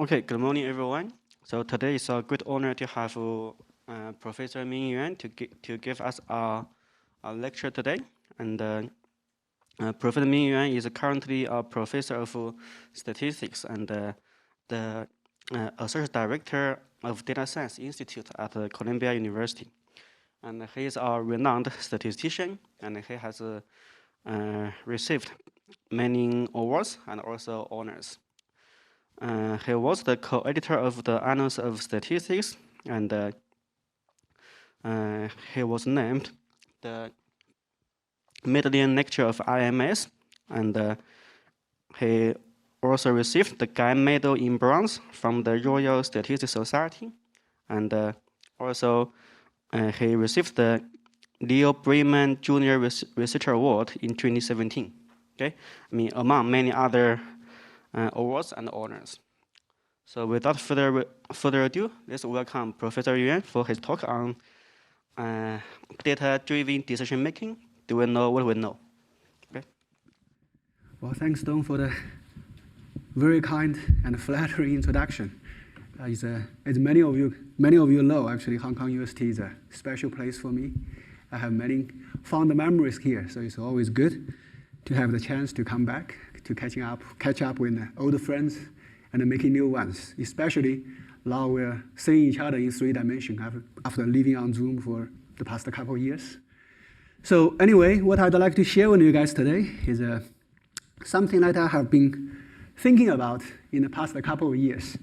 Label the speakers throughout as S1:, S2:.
S1: Okay, good morning, everyone. So today is a great honor to have Professor Ming Yuan to give us a lecture today. And Professor Ming Yuan is currently a professor of statistics and the associate director of Data Science Institute at Columbia University. And he is a renowned statistician, and he has received many awards and also honors. He was the co-editor of the Annals of Statistics, and he was named the Medallion Lecturer of IMS, and he also received the Guy Medal in Bronze from the Royal Statistics Society, and also he received the Leo Bremen Junior Researcher Award in 2017. Okay, I mean among many other awards and honors. So without further ado, let's welcome Professor Yuan for his talk on data-driven decision making. Do we know what we know? Okay.
S2: Well, thanks, Don, for the very kind and flattering introduction. As many of you know, actually, Hong Kong UST is a special place for me. I have many fond memories here, so it's always good to have the chance to come back to catch up with old friends and making new ones, especially now we're seeing each other in 3 dimensions after living on Zoom for the past couple of years. So anyway, what I'd like to share with you guys today is something that I have been thinking about in the past couple of years.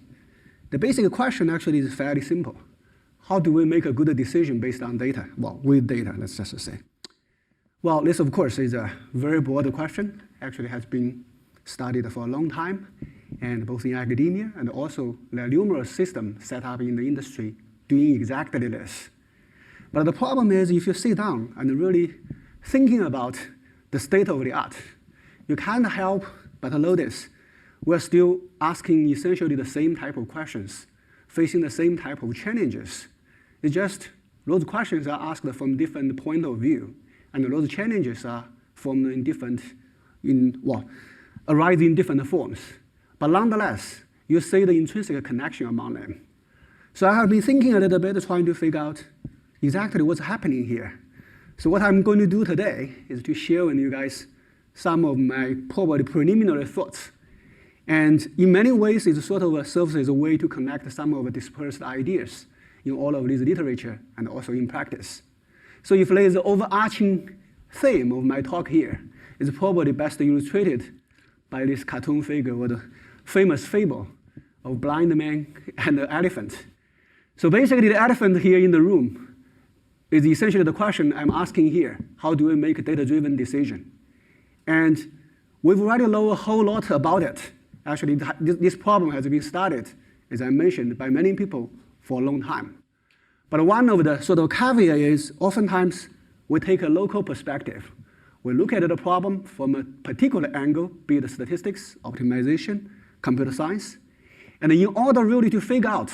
S2: The basic question actually is fairly simple. How do we make a good decision based on data? Well, with data, let's just say. Well, this, of course, is a very broad question. Actually has been studied for a long time, and both in academia and also there are numerous systems set up in the industry doing exactly this. But the problem is if you sit down and really thinking about the state of the art, you can't help but notice we're still asking essentially the same type of questions, facing the same type of challenges. It's just those questions are asked from different point of view, and those challenges are formed arise in different forms. But nonetheless, you see the intrinsic connection among them. So I have been thinking a little bit, trying to figure out exactly what's happening here. So what I'm going to do today is to share with you guys some of my probably preliminary thoughts. And in many ways, it sort of serves as a way to connect some of the dispersed ideas in all of this literature and also in practice. So if there is an overarching theme of my talk here, it's probably best illustrated by this cartoon figure or the famous fable of blind man and the elephant. So basically, the elephant here in the room is essentially the question I'm asking here. How do we make a data-driven decision? And we've already known a whole lot about it. Actually, this problem has been studied, as I mentioned, by many people for a long time. But one of the sort of caveat is oftentimes we take a local perspective. We look at the problem from a particular angle, be it statistics, optimization, computer science. And in order really to figure out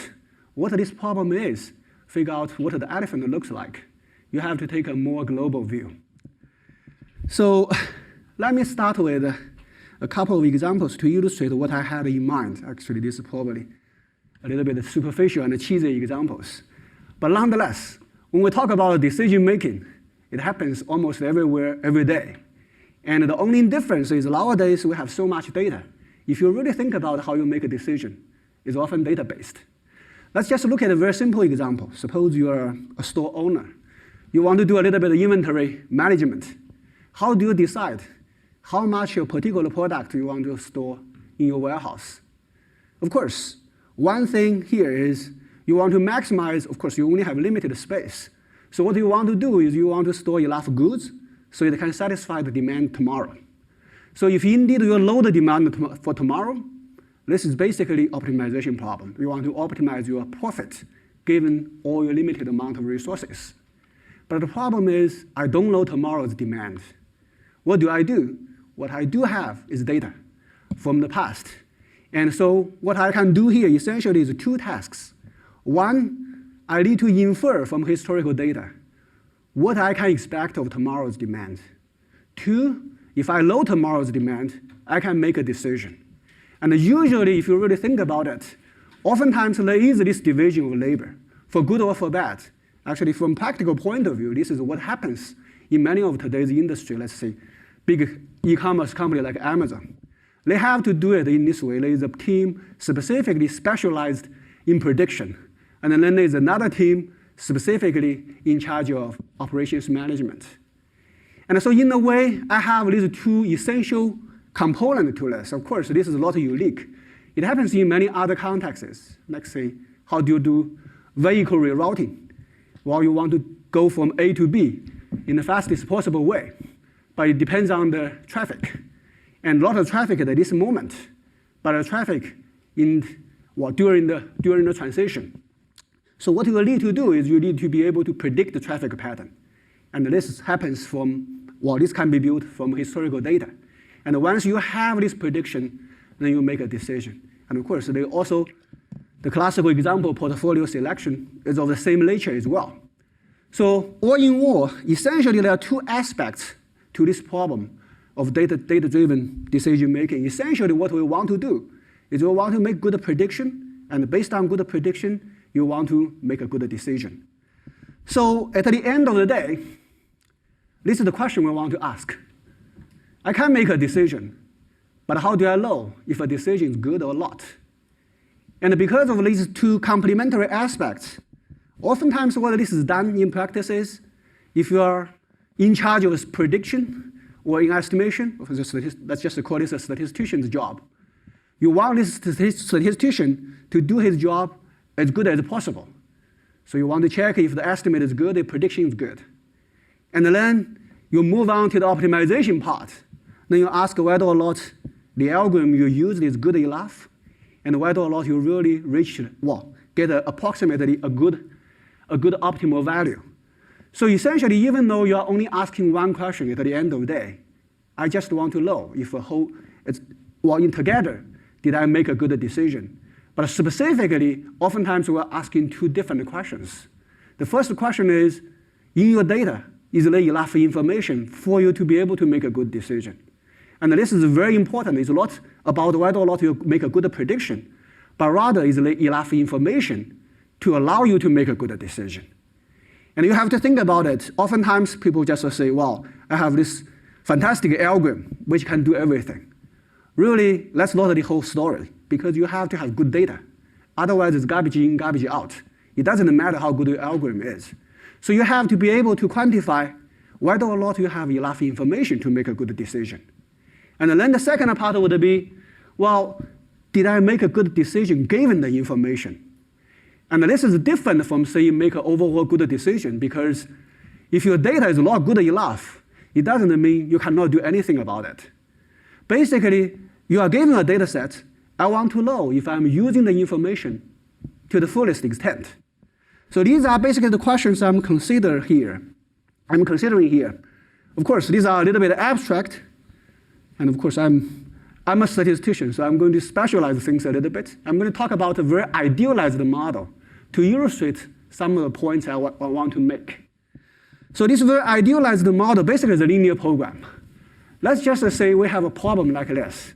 S2: what this problem is, figure out what the elephant looks like, you have to take a more global view. So let me start with a couple of examples to illustrate what I had in mind. Actually, this is probably a little bit superficial and cheesy examples. But nonetheless, when we talk about decision making, it happens almost everywhere, every day. And the only difference is nowadays we have so much data. If you really think about how you make a decision, it's often data-based. Let's just look at a very simple example. Suppose you're a store owner. You want to do a little bit of inventory management. How do you decide how much of a particular product you want to store in your warehouse? Of course, one thing here is you want to maximize, of course, you only have limited space. So what you want to do is you want to store enough goods so it can satisfy the demand tomorrow. So if indeed you know the demand for tomorrow, this is basically optimization problem. You want to optimize your profit given all your limited amount of resources. But the problem is I don't know tomorrow's demand. What do I do? What I do have is data from the past. And so what I can do here essentially is 2 tasks. One, I need to infer from historical data what I can expect of tomorrow's demand. 2, if I know tomorrow's demand, I can make a decision. And usually, if you really think about it, oftentimes there is this division of labor, for good or for bad. Actually, from practical point of view, this is what happens in many of today's industry, let's say, big e-commerce company like Amazon. They have to do it in this way. There is a team specifically specialized in prediction. And then there's another team specifically in charge of operations management. And so in a way, I have these two essential components to this. Of course, this is a lot unique. It happens in many other contexts. Like say, how do you do vehicle rerouting? Well, you want to go from A to B in the fastest possible way. But it depends on the traffic. And a lot of traffic at this moment, but the traffic during the transition. So what you need to do is you need to be able to predict the traffic pattern. And this happens this can be built from historical data. And once you have this prediction, then you make a decision. And of course, the classical example, portfolio selection, is of the same nature as well. So all in all, essentially there are two aspects to this problem of data-driven decision making. Essentially what we want to do is we want to make good prediction, and based on good prediction, you want to make a good decision. So at the end of the day, this is the question we want to ask. I can make a decision, but how do I know if a decision is good or not? And because of these two complementary aspects, oftentimes what this is done in practice is, if you are in charge of prediction or in estimation, let's just call this a statistician's job. You want this statistician to do his job as good as possible. So you want to check if the estimate is good, the prediction is good. And then you move on to the optimization part. Then you ask whether or not the algorithm you used is good enough, and whether or not you really get approximately a good optimal value. So essentially, even though you are only asking one question at the end of the day, I just want to know if together, did I make a good decision? But specifically, oftentimes we're asking two different questions. The first question is, in your data, is there enough information for you to be able to make a good decision? And this is very important. It's not about whether or not you make a good prediction, but rather is there enough information to allow you to make a good decision. And you have to think about it. Oftentimes, people just say, well, I have this fantastic algorithm which can do everything. Really, that's not the whole story, because you have to have good data. Otherwise, it's garbage in, garbage out. It doesn't matter how good your algorithm is. So you have to be able to quantify whether or not you have enough information to make a good decision. And then the second part would be, well, did I make a good decision given the information? And this is different from saying make an overall good decision, because if your data is not good enough, it doesn't mean you cannot do anything about it. Basically, you are given a data set. I want to know if I'm using the information to the fullest extent. So these are basically the questions I'm considering here. Of course, these are a little bit abstract. And of course, I'm a statistician, so I'm going to specialize things a little bit. I'm going to talk about a very idealized model to illustrate some of the points I want to make. So this very idealized model basically is a linear program. Let's just say we have a problem like this.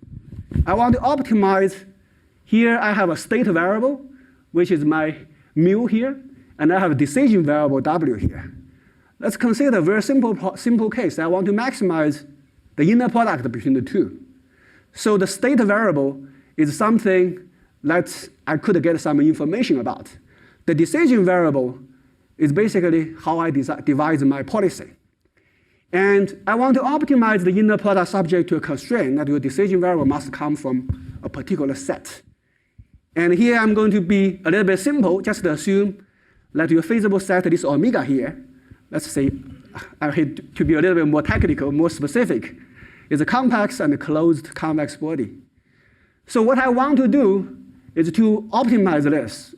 S2: I want to optimize. Here I have a state variable, which is my mu here, and I have a decision variable w here. Let's consider a very simple case. I want to maximize the inner product between the two. So the state variable is something that I could get some information about. The decision variable is basically how I devise my policy. And I want to optimize the inner product subject to a constraint that your decision variable must come from a particular set. And here I'm going to be a little bit simple, just to assume that your feasible set, this omega here, let's say, I hate to be a little bit more technical, more specific, is a complex and a closed convex body. So what I want to do is to optimize this.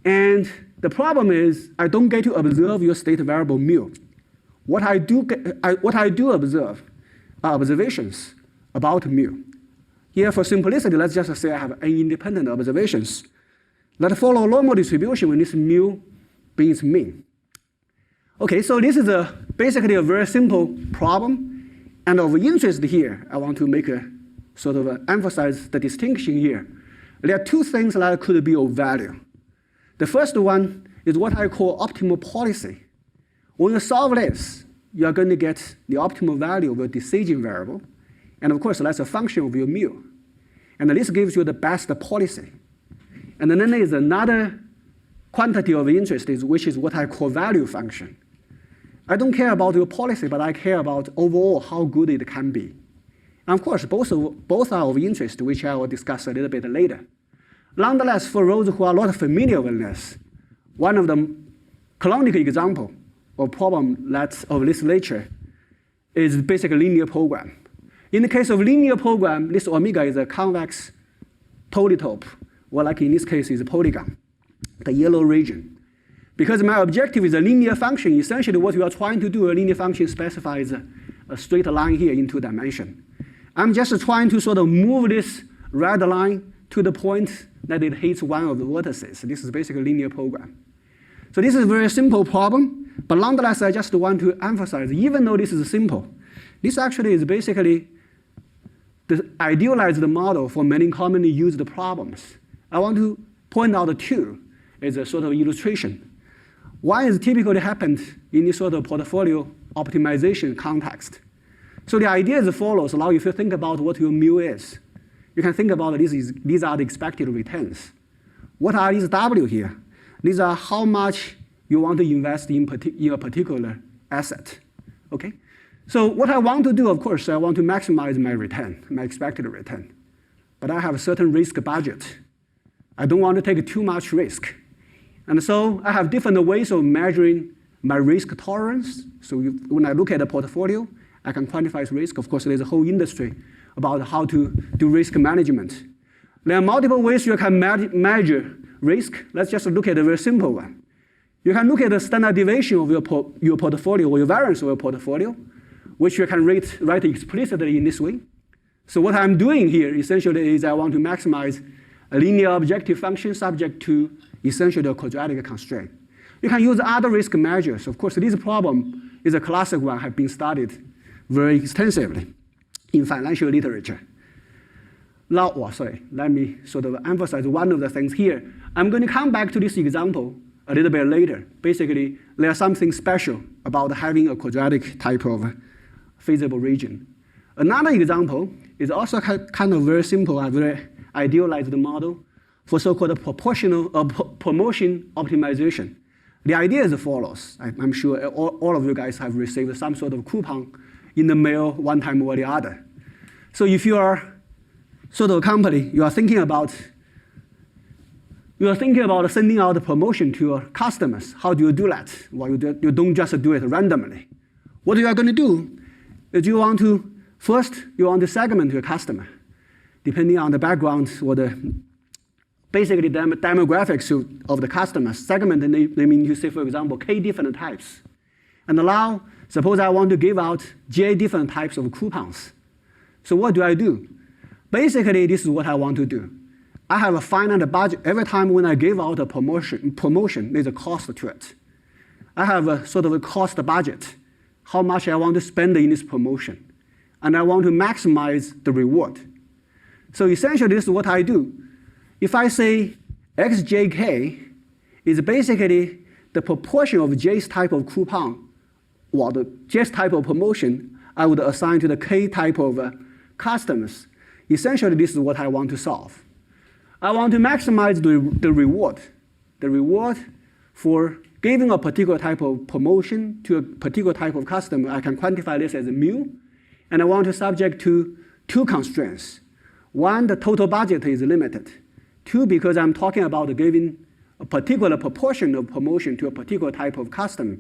S2: And the problem is I don't get to observe your state variable mu. What I do observe are observations about mu. Here, for simplicity, let's just say I have n independent observations that follow normal distribution when this mu being mean. Okay, so this is basically a very simple problem. And of interest here, I want to make emphasize the distinction here There are two things that could be of value. The first one is what I call optimal policy. When you solve this, you are going to get the optimal value of your decision variable. And of course, that's a function of your mu. And this gives you the best policy. And then there is another quantity of interest, which is what I call value function. I don't care about your policy, but I care about overall how good it can be. And of course, both are of interest, which I will discuss a little bit later. Nonetheless, for those who are not familiar with this, one of the canonical example of problem of this nature is basically linear program. In the case of linear program, this omega is a convex polytope, or like in this case is a polygon, the yellow region. Because my objective is a linear function, essentially what we are trying to do, a linear function specifies a straight line here in two dimensions. I'm just trying to sort of move this red line to the point that it hits one of the vertices. This is basically a linear program. So this is a very simple problem, but nonetheless, I just want to emphasize, even though this is simple, this actually is basically the idealized model for many commonly used problems. I want to point out two as a sort of illustration. One is typically happened in this sort of portfolio optimization context. So the idea is as follows. Now, if you think about what your mu is, you can think about these are the expected returns. What are these W here? These are how much you want to invest in a particular asset. Okay? So what I want to do, of course, I want to maximize my return, my expected return. But I have a certain risk budget. I don't want to take too much risk. And so I have different ways of measuring my risk tolerance. So when I look at a portfolio, I can quantify risk. Of course, there's a whole industry about how to do risk management. There are multiple ways you can measure risk. Let's just look at a very simple one. You can look at the standard deviation of your portfolio or your variance of your portfolio, which you can write explicitly in this way. So what I'm doing here essentially is I want to maximize a linear objective function subject to essentially a quadratic constraint. You can use other risk measures. Of course, this problem is a classic one, have been studied very extensively in financial literature. Now, let me sort of emphasize one of the things here. I'm going to come back to this example a little bit later. Basically, there's something special about having a quadratic type of feasible region. Another example is also kind of very simple and very idealized model for so-called promotion optimization. The idea is as follows. I'm sure all of you guys have received some sort of coupon in the mail one time or the other. So if you are sort of a company, you are thinking about sending out a promotion to your customers. How do you do that? Well, you don't just do it randomly. What you are going to do is you want to segment your customer, depending on the background or basically the demographics of the customers. Segment, they mean you say, for example, K different types. And now, suppose I want to give out J different types of coupons. So what do? Basically, this is what I want to do. I have a finite budget. Every time when I give out a promotion, there's a cost to it. I have a sort of a cost budget, how much I want to spend in this promotion. And I want to maximize the reward. So essentially, this is what I do. If I say xjk is basically the proportion of J's type of coupon, or the J's type of promotion, I would assign to the K type of customers. Essentially, this is what I want to solve. I want to maximize the reward. The reward for giving a particular type of promotion to a particular type of customer, I can quantify this as a mu. And I want to subject to two constraints. One, the total budget is limited. Two, because I'm talking about giving a particular proportion of promotion to a particular type of customer.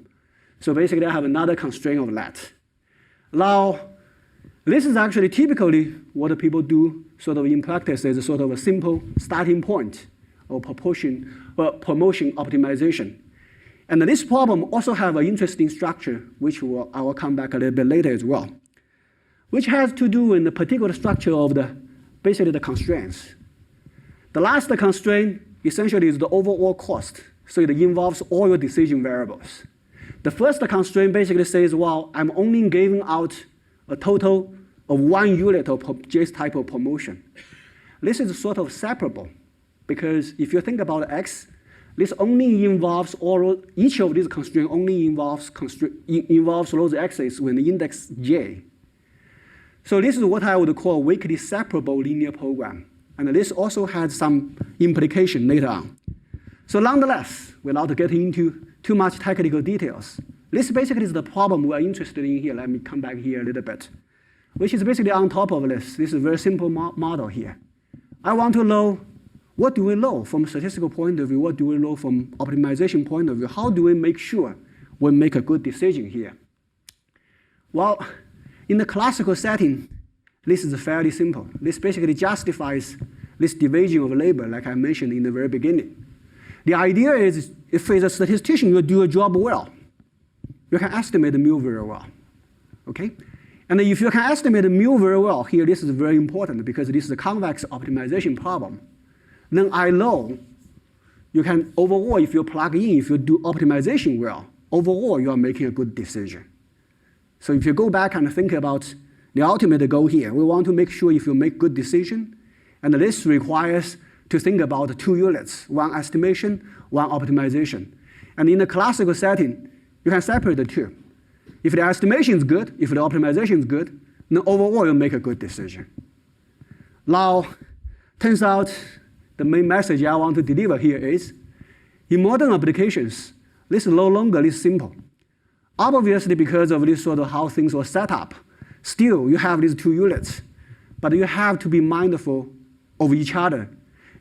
S2: So basically, I have another constraint of that. Now, this is actually typically what people do sort of in practice as a sort of a simple starting point of promotion optimization. And this problem also have an interesting structure, which I will come back a little bit later as well, which has to do with the particular structure of basically the constraints. The last constraint essentially is the overall cost. So it involves all your decision variables. The first constraint basically says, well, I'm only giving out a total of 1 unit of J's type of promotion. This is sort of separable because if you think about X, this only involves each of these constraints only involves those X's with the index J. So this is what I would call a weakly separable linear program. And this also has some implication later on. So nonetheless, without getting into too much technical details, this basically is the problem we're interested in here. Let me come back here a little bit, which is basically on top of this. This is a very simple model here. I want to know, what do we know from a statistical point of view? What do we know from optimization point of view? How do we make sure we make a good decision here? Well, in the classical setting, this is fairly simple. This basically justifies this division of labor, like I mentioned in the very beginning. The idea is, if as a statistician you do a job well, you can estimate the mu very well, okay? And if you can estimate the mu very well, here this is very important because this is a convex optimization problem. Then I know you can overall, if you plug in, if you do optimization well, overall you are making a good decision. So if you go back and think about the ultimate goal here, we want to make sure if you make good decision, and this requires to think about two units, one estimation, one optimization. And in a classical setting, you can separate the two. If the estimation is good, if the optimization is good, then overall you make a good decision. Now, turns out the main message I want to deliver here is, in modern applications, this is no longer this simple. Obviously, because of this sort of how things were set up, still you have these two units, but you have to be mindful of each other.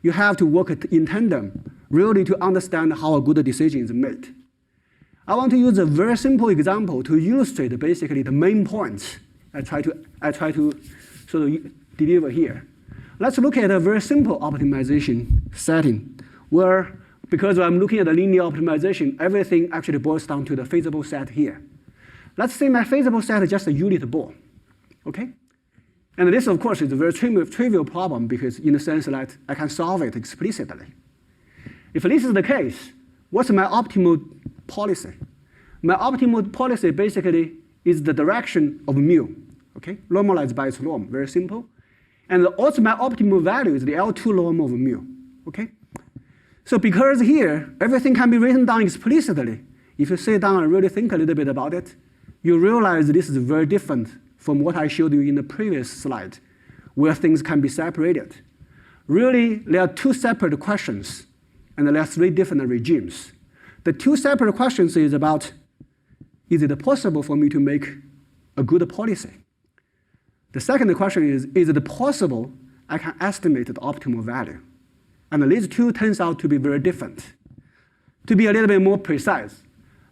S2: You have to work in tandem, really to understand how a good decision is made. I want to use a very simple example to illustrate basically the main points I try to sort of deliver here. Let's look at a very simple optimization setting where, because I'm looking at the linear optimization, everything actually boils down to the feasible set here. Let's say my feasible set is just a unit ball, okay? And this, of course, is a very trivial problem because in the sense that I can solve it explicitly. If this is the case, what's my optimal policy? My optimal policy basically is the direction of mu, okay? Normalized by its norm, very simple. And also my optimal value is the L2 norm of mu, okay? So because here, everything can be written down explicitly, if you sit down and really think a little bit about it, you realize this is very different from what I showed you in the previous slide, where things can be separated. Really, there are two separate questions, and there are three different regimes. The two separate questions is about, is it possible for me to make a good policy? The second question is it possible I can estimate the optimal value? And these two turns out to be very different. To be a little bit more precise,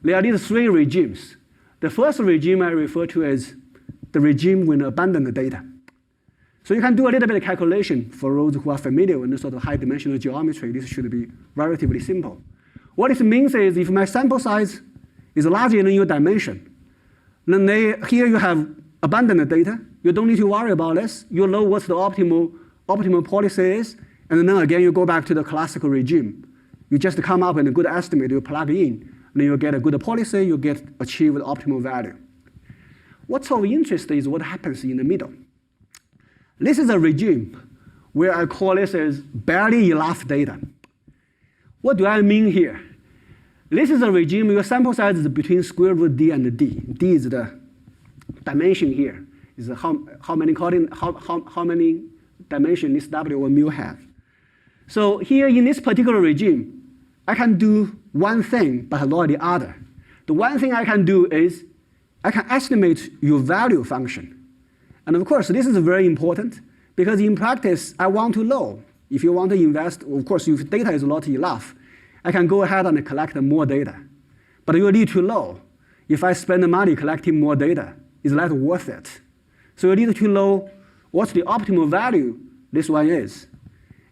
S2: there are these three regimes. The first regime I refer to as the regime with abundant data. So you can do a little bit of calculation for those who are familiar with this sort of high-dimensional geometry. This should be relatively simple. What this means is if my sample size is larger than your dimension, then here you have abundant data. You don't need to worry about this. You know what the optimal policy is, and then again you go back to the classical regime. You just come up with a good estimate, you plug in, and then you get a good policy, you achieve the optimal value. What's of interest is what happens in the middle. This is a regime where I call this as barely enough data. What do I mean here? This is a regime where your sample size is between square root d and d. D is the dimension here. Is how many dimensions this W or mu have. So here in this particular regime, I can do one thing, but not the other. The one thing I can do is I can estimate your value function. And of course, this is very important because in practice, I want to know if you want to invest, of course, if data is not enough, I can go ahead and collect more data. But you need to know if I spend the money collecting more data, is that worth it? So you need to know what's the optimal value this one is.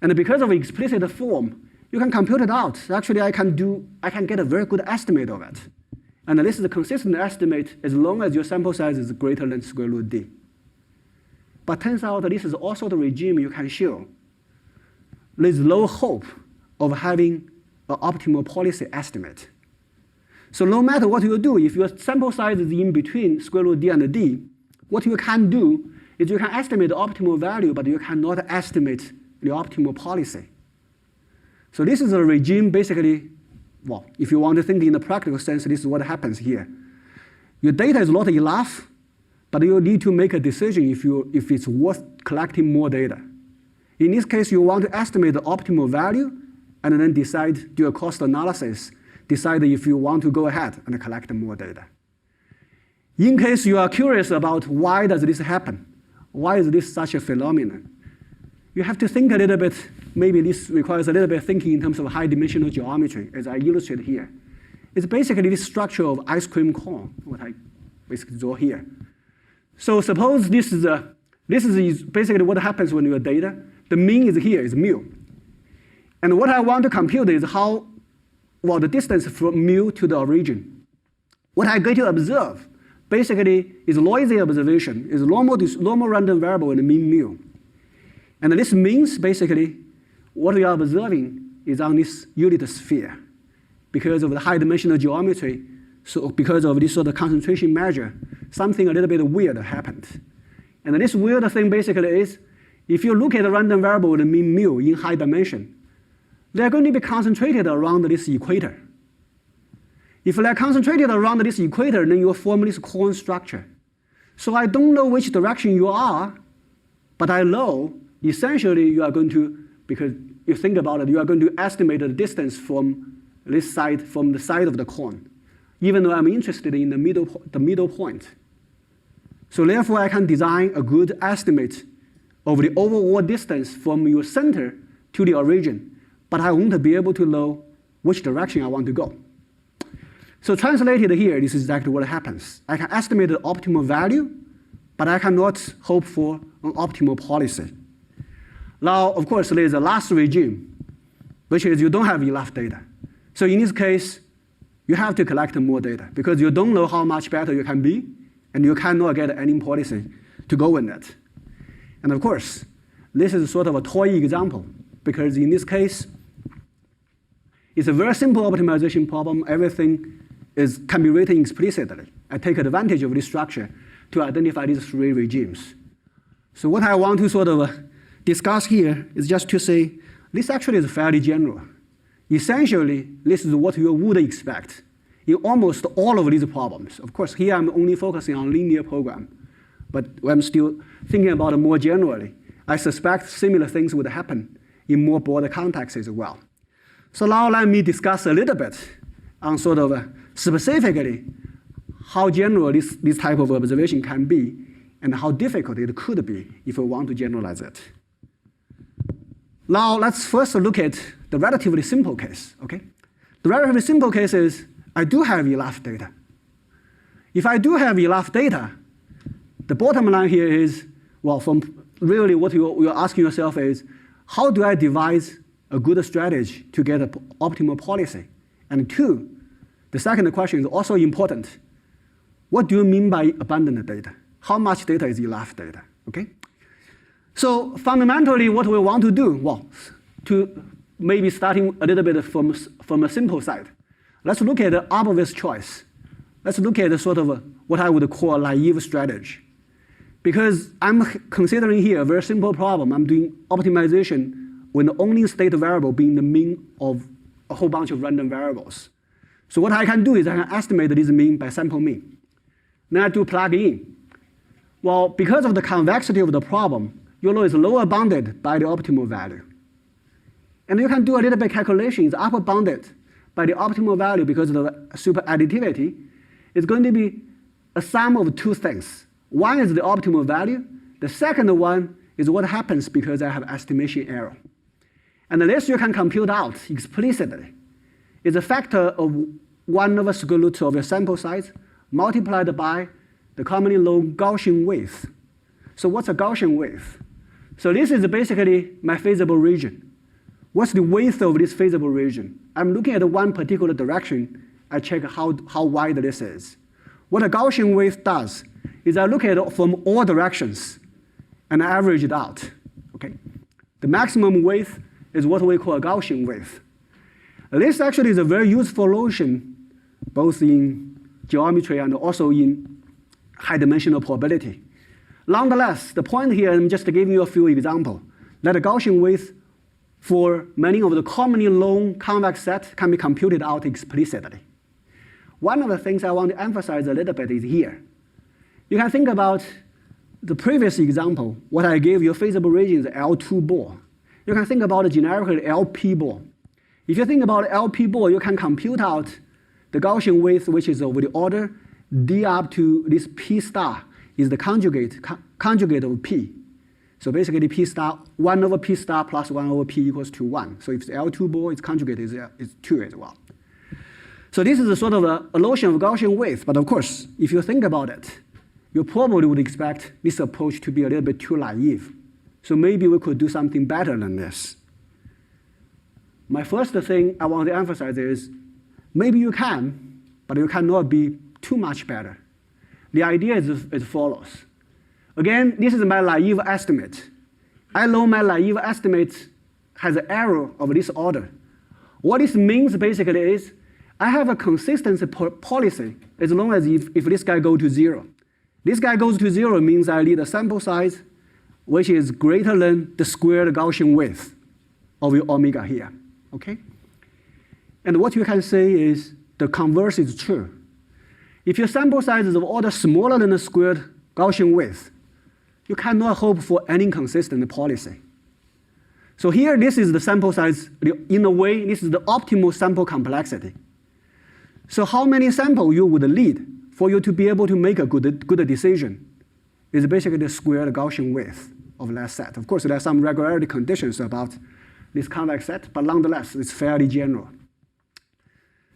S2: And because of explicit form, you can compute it out. Actually, I can get a very good estimate of it. And this is a consistent estimate as long as your sample size is greater than square root d. But turns out that this is also the regime you can show. There's low hope of having an optimal policy estimate. So no matter what you do, if your sample size is in between square root d and d, what you can do is you can estimate the optimal value, but you cannot estimate the optimal policy. So this is a regime basically, well, if you want to think in the practical sense, this is what happens here. Your data is not enough, but you need to make a decision if it's worth collecting more data. In this case, you want to estimate the optimal value and then decide, do a cost analysis, decide if you want to go ahead and collect more data. In case you are curious about why does this happen, why is this such a phenomenon, you have to think a little bit, maybe this requires a little bit thinking in terms of high-dimensional geometry, as I illustrate here. It's basically this structure of ice cream cone, what I basically draw here. So suppose this is basically what happens when your data, the mean is here, is mu. And what I want to compute is how, well, the distance from mu to the origin. What I get to observe basically is noisy observation, is normal random variable in the mean mu. And this means basically what we are observing is on this unit sphere. Because of the high-dimensional geometry, so because of this sort of concentration measure, something a little bit weird happened. And this weird thing basically is, if you look at the random variable with the mean mu in high dimension, they're going to be concentrated around this equator. If they're concentrated around this equator, then you form this cone structure. So I don't know which direction you are, but I know essentially you are going to, because you think about it, you are going to estimate the distance from this side, from the side of the cone, even though I'm interested in the middle point. So therefore, I can design a good estimate of the overall distance from your center to the origin, but I won't be able to know which direction I want to go. So translated here, this is exactly what happens. I can estimate the optimal value, but I cannot hope for an optimal policy. Now, of course, there is a last regime, which is you don't have enough data. So in this case, you have to collect more data because you don't know how much better you can be, and you cannot get any policy to go in it. And of course, this is sort of a toy example because in this case, it's a very simple optimization problem. Everything can be written explicitly. I take advantage of this structure to identify these three regimes. So what I want to sort of discuss here is just to say this actually is fairly general. Essentially, this is what you would expect in almost all of these problems. Of course, here I'm only focusing on linear program, but I'm still thinking about it more generally. I suspect similar things would happen in more broader contexts as well. So now let me discuss a little bit on sort of specifically how general this type of observation can be and how difficult it could be if we want to generalize it. Now let's first look at the relatively simple case, okay? The relatively simple case is I do have enough data. If I do have enough data, the bottom line here is, well, from really what you're asking yourself is, how do I devise a good strategy to get an optimal policy? And two, the second question is also important. What do you mean by abundant data? How much data is enough data, okay? So fundamentally, what we want to do, well, to maybe starting a little bit from a simple side, let's look at the obvious choice. Let's look at the sort of what I would call a naive strategy. Because I'm considering here a very simple problem. I'm doing optimization with the only state variable being the mean of a whole bunch of random variables. So what I can do is I can estimate this mean by sample mean. Then I do plug in. Well, because of the convexity of the problem, you know it's lower bounded by the optimal value. And you can do a little bit calculation. It's upper bounded by the optimal value because of the super additivity. It's going to be a sum of two things. One is the optimal value. The second one is what happens because I have estimation error. And this you can compute out explicitly. It's a factor of 1 over square root of your sample size multiplied by the commonly known Gaussian width. So what's a Gaussian width? So this is basically my feasible region. What's the width of this feasible region? I'm looking at one particular direction. I check how wide this is. What a Gaussian width does is I look at it from all directions and I average it out. Okay? The maximum width is what we call a Gaussian width. This actually is a very useful notion both in geometry and also in high-dimensional probability. Nonetheless, the point here, I'm just giving you a few examples, that the Gaussian width for many of the commonly known convex sets can be computed out explicitly. One of the things I want to emphasize a little bit is here. You can think about the previous example, what I gave you, feasible region is L2 ball. You can think about generically LP ball. If you think about LP ball, you can compute out the Gaussian width, which is of the order d up to this p star is the conjugate of p. So basically p star, 1 over p star plus 1 over p equals to 1. So if it's L2 ball, its conjugate is 2 as well. So this is a sort of a notion of Gaussian width. But of course, if you think about it, you probably would expect this approach to be a little bit too naive. So maybe we could do something better than this. My first thing I want to emphasize is maybe you can, but you cannot be too much better. The idea is as follows. Again, this is my naive estimate. I know my naive estimate has an error of this order. What this means basically is I have a consistency policy as long as if this guy goes to 0. This guy goes to 0 means I need a sample size which is greater than the squared Gaussian width of your omega here. Okay? And what you can say is the converse is true. If your sample size is of order smaller than the squared Gaussian width, you cannot hope for any consistent policy. So here, this is the sample size. In a way, this is the optimal sample complexity. So how many samples you would need for you to be able to make a good decision is basically the squared Gaussian width of that set. Of course, there are some regularity conditions about this convex set, but nonetheless, it's fairly general.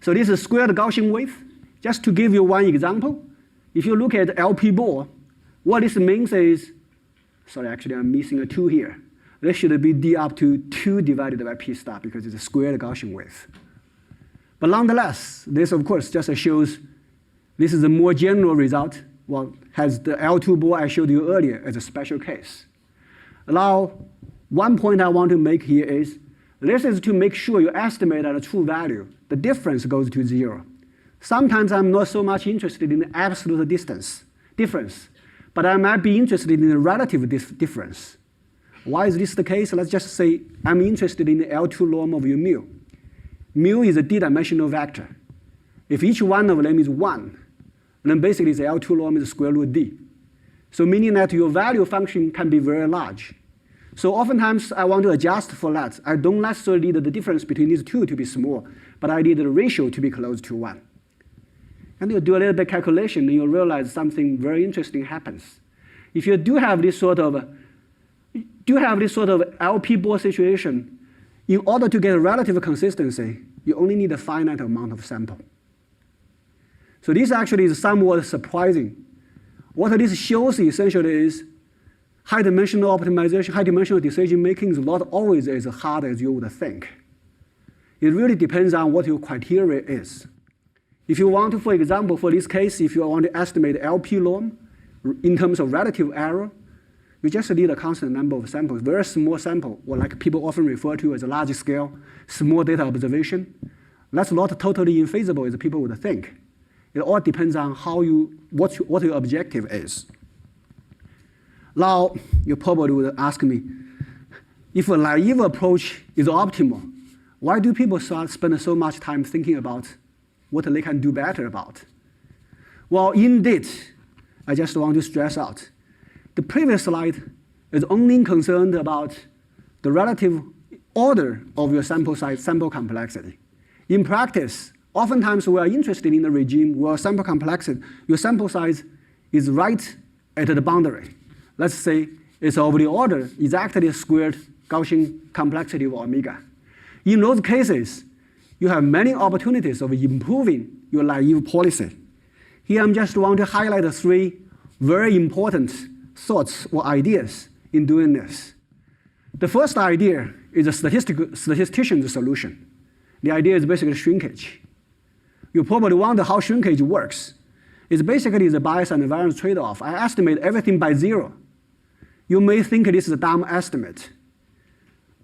S2: So this is squared Gaussian width. Just to give you one example, if you look at LP ball, what this means is, sorry, actually I'm missing a 2 here. This should be d up to 2 divided by p star because it's a squared Gaussian width. But nonetheless, this of course just shows this is a more general result. Well, has the L2 ball I showed you earlier as a special case. Now, one point I want to make here is this is to make sure you estimate at a true value. The difference goes to 0. Sometimes I'm not so much interested in the absolute difference, but I might be interested in the relative difference. Why is this the case? Let's just say I'm interested in the L2 norm of your mu. Mu is a d-dimensional vector. If each one of them is 1, then basically the L2 norm is square root d. So meaning that your value function can be very large. So oftentimes I want to adjust for that. I don't necessarily need the difference between these two to be small, but I need the ratio to be close to 1. And you do a little bit calculation, and you realize something very interesting happens. If you do have this sort of LP ball situation, in order to get a relative consistency, you only need a finite amount of sample. So this actually is somewhat surprising. What this shows essentially is high-dimensional optimization, high-dimensional decision-making is not always as hard as you would think. It really depends on what your criteria is. If you want to, for example, for this case, if you want to estimate LP norm in terms of relative error, you just need a constant number of samples, very small sample, or like people often refer to as a large scale, small data observation. That's not totally infeasible as people would think. It all depends on what your objective is. Now, you probably would ask me, if a naive approach is optimal, why do people spend so much time thinking about what they can do better about? Well, indeed, I just want to stress out, the previous slide is only concerned about the relative order of your sample size, sample complexity. In practice, oftentimes we are interested in a regime where sample complexity, your sample size is right at the boundary. Let's say it's of the order exactly squared Gaussian complexity of omega. In those cases, you have many opportunities of improving your naive policy. Here I just want to highlight 3 very important thoughts or ideas in doing this. The first idea is a statistician's solution. The idea is basically shrinkage. You probably wonder how shrinkage works. It's basically the bias and the variance trade-off. I estimate everything by 0. You may think this is a dumb estimate.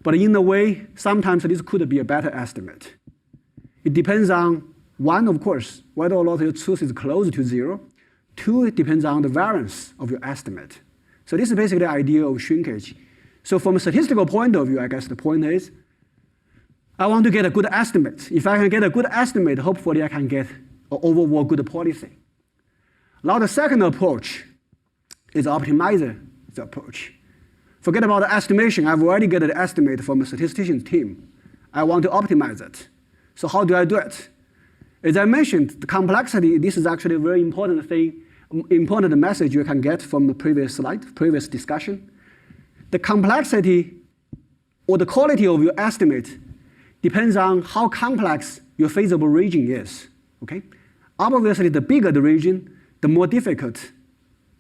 S2: But in a way, sometimes this could be a better estimate. It depends on, 1, of course, whether or not your truth is close to 0. 2, it depends on the variance of your estimate. So this is basically the idea of shrinkage. So from a statistical point of view, I guess the point is, I want to get a good estimate. If I can get a good estimate, hopefully I can get an overall good policy. Now the second approach is optimizer approach. Forget about the estimation. I've already got an estimate from a statistician's team. I want to optimize it. So how do I do it? As I mentioned, the complexity, this is actually a very important thing, important message you can get from the previous slide, previous discussion. The complexity or the quality of your estimate depends on how complex your feasible region is, okay? Obviously, the bigger the region, the more difficult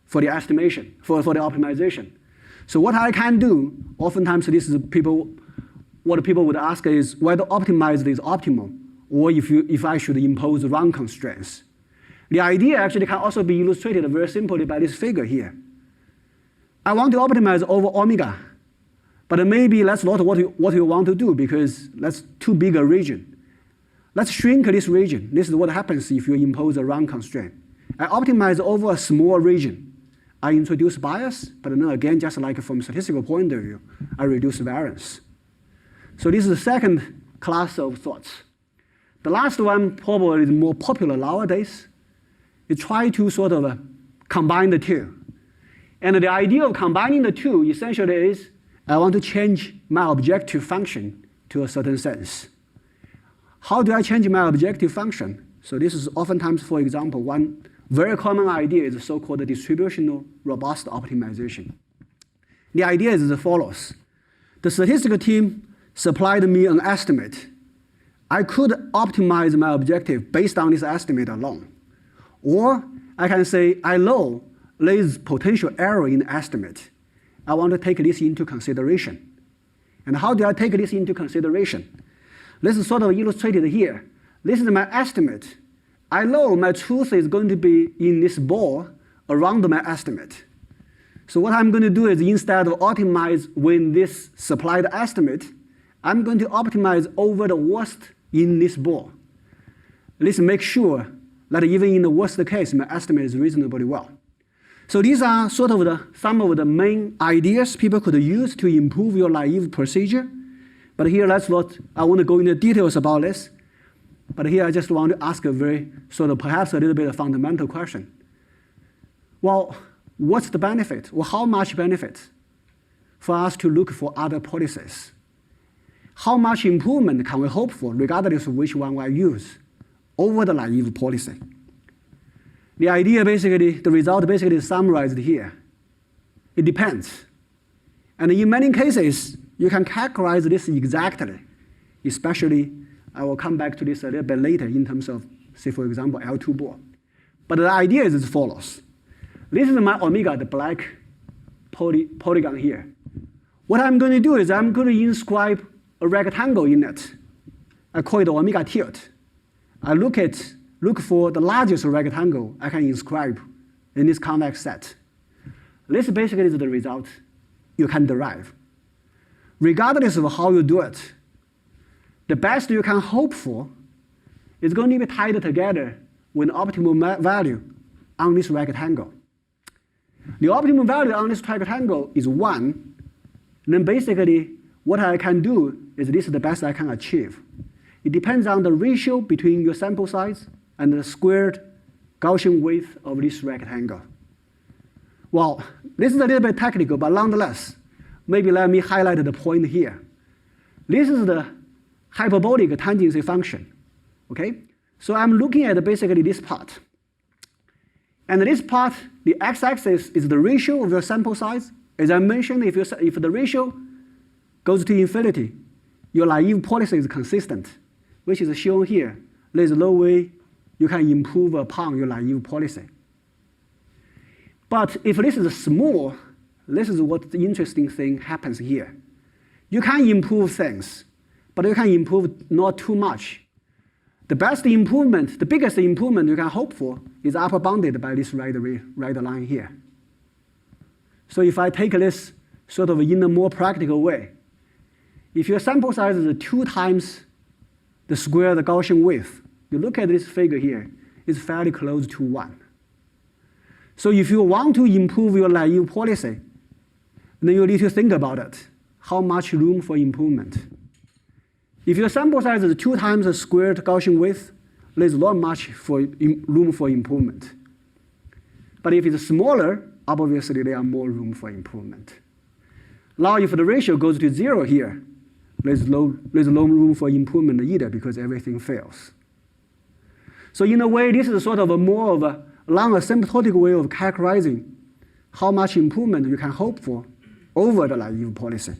S2: for the estimation, for the optimization. So what I can do, oftentimes this is what people would ask is whether optimized is optimal, or if I should impose run constraints. The idea actually can also be illustrated very simply by this figure here. I want to optimize over omega, but maybe that's not what you want to do because that's too big a region. Let's shrink this region. This is what happens if you impose a run constraint. I optimize over a small region. I introduce bias, but then again, just like from a statistical point of view, I reduce variance. So this is the second class of thoughts. The last one probably is more popular nowadays. You try to sort of combine the two. And the idea of combining the two essentially is I want to change my objective function to a certain sense. How do I change my objective function? So this is oftentimes, for example, one very common idea is the so-called distributional robust optimization. The idea is as follows. The statistical team supplied me an estimate. I could optimize my objective based on this estimate alone. Or I can say, I know there is potential error in the estimate. I want to take this into consideration. And how do I take this into consideration? This is sort of illustrated here. This is my estimate. I know my truth is going to be in this ball around my estimate. So what I'm going to do is instead of optimize with this supplied estimate, I'm going to optimize over the worst in this ball. Let's make sure that even in the worst case, my estimate is reasonably well. So these are sort of some of the main ideas people could use to improve your naive procedure. But here, I want to go into details about this. But here I just want to ask a very sort of perhaps a little bit of fundamental question. Well, what's the benefit, or how much benefit for us to look for other policies? How much improvement can we hope for, regardless of which one we use, over the naive policy? The idea basically, the result basically is summarized here. It depends. And in many cases, you can characterize this exactly, especially I will come back to this a little bit later in terms of, say, for example, L2 ball. But the idea is as follows. This is my omega, the black polygon here. What I'm going to do is I'm going to inscribe a rectangle in it. I call it omega tilt. I look for the largest rectangle I can inscribe in this convex set. This basically is the result you can derive. Regardless of how you do it, the best you can hope for is going to be tied together with an optimal value on this rectangle. The optimal value on this rectangle is 1. And then basically, what I can do is this is the best I can achieve. It depends on the ratio between your sample size and the squared Gaussian width of this rectangle. Well, this is a little bit technical, but nonetheless, maybe let me highlight the point here. This is the hyperbolic tangency function, okay? So I'm looking at basically this part. And this part, the x-axis is the ratio of your sample size. As I mentioned, if the ratio goes to infinity, your naive policy is consistent, which is shown here. There's no way you can improve upon your naive policy. But if this is small, this is what the interesting thing happens here. You can improve things, but you can improve not too much. The best improvement, the biggest improvement you can hope for is upper bounded by this red line here. So if I take this sort of in a more practical way, if your sample size is 2 times the square the Gaussian width, you look at this figure here, it's fairly close to 1. So if you want to improve your naive policy, then you need to think about it. How much room for improvement? If your sample size is 2 times the squared Gaussian width, there's not much room for improvement. But if it's smaller, obviously there are more room for improvement. Now, if the ratio goes to 0 here, there's no room for improvement either because everything fails. So in a way, this is sort of a more of a non-asymptotic way of characterizing how much improvement you can hope for over the naive policy.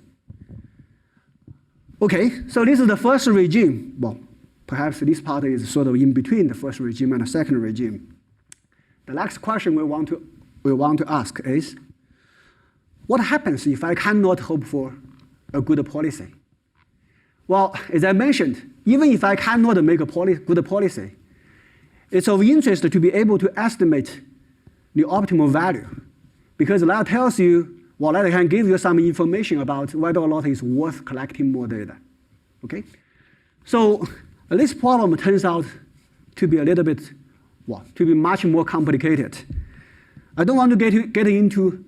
S2: Okay, so this is the first regime. Well, perhaps this part is sort of in between the first regime and the second regime. The next question we want to ask is, what happens if I cannot hope for a good policy? Well, as I mentioned, even if I cannot make a good policy, it's of interest to be able to estimate the optimal value, because that tells you, well, that can give you some information about whether or not it's worth collecting more data. Okay? So this problem turns out to be a little bit, well, to be much more complicated. I don't want to get into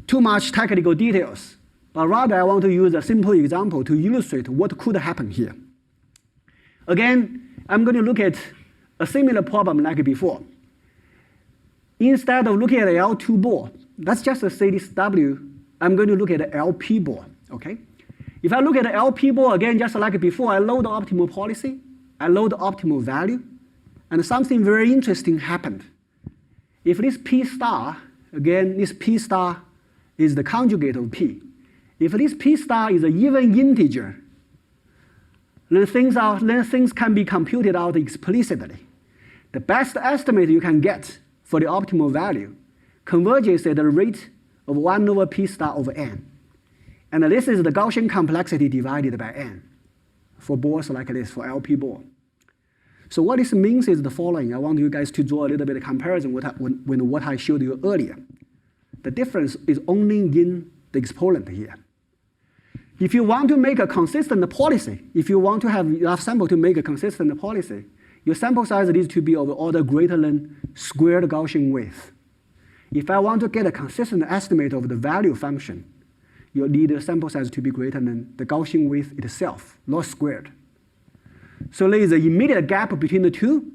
S2: too much technical details, but rather I want to use a simple example to illustrate what could happen here. Again, I'm going to look at a similar problem like before. Instead of looking at the L2 ball, let's just say this W, I'm going to look at the LP ball, okay? If I look at the LP ball again, just like before, I load the optimal policy, I load the optimal value, and something very interesting happened. If this P star, again, this P star is the conjugate of P. If this P star is an even integer, then things can be computed out explicitly. The best estimate you can get for the optimal value converges at the rate of 1 over P star over n. And this is the Gaussian complexity divided by n for balls like this, for LP ball. So what this means is the following. I want you guys to draw a little bit of comparison with what I showed you earlier. The difference is only in the exponent here. If you want to make a consistent policy, if you want to have enough sample to make a consistent policy, your sample size needs to be of order greater than squared Gaussian width. If I want to get a consistent estimate of the value function, you need the sample size to be greater than the Gaussian width itself, not squared. So there is an immediate gap between the two,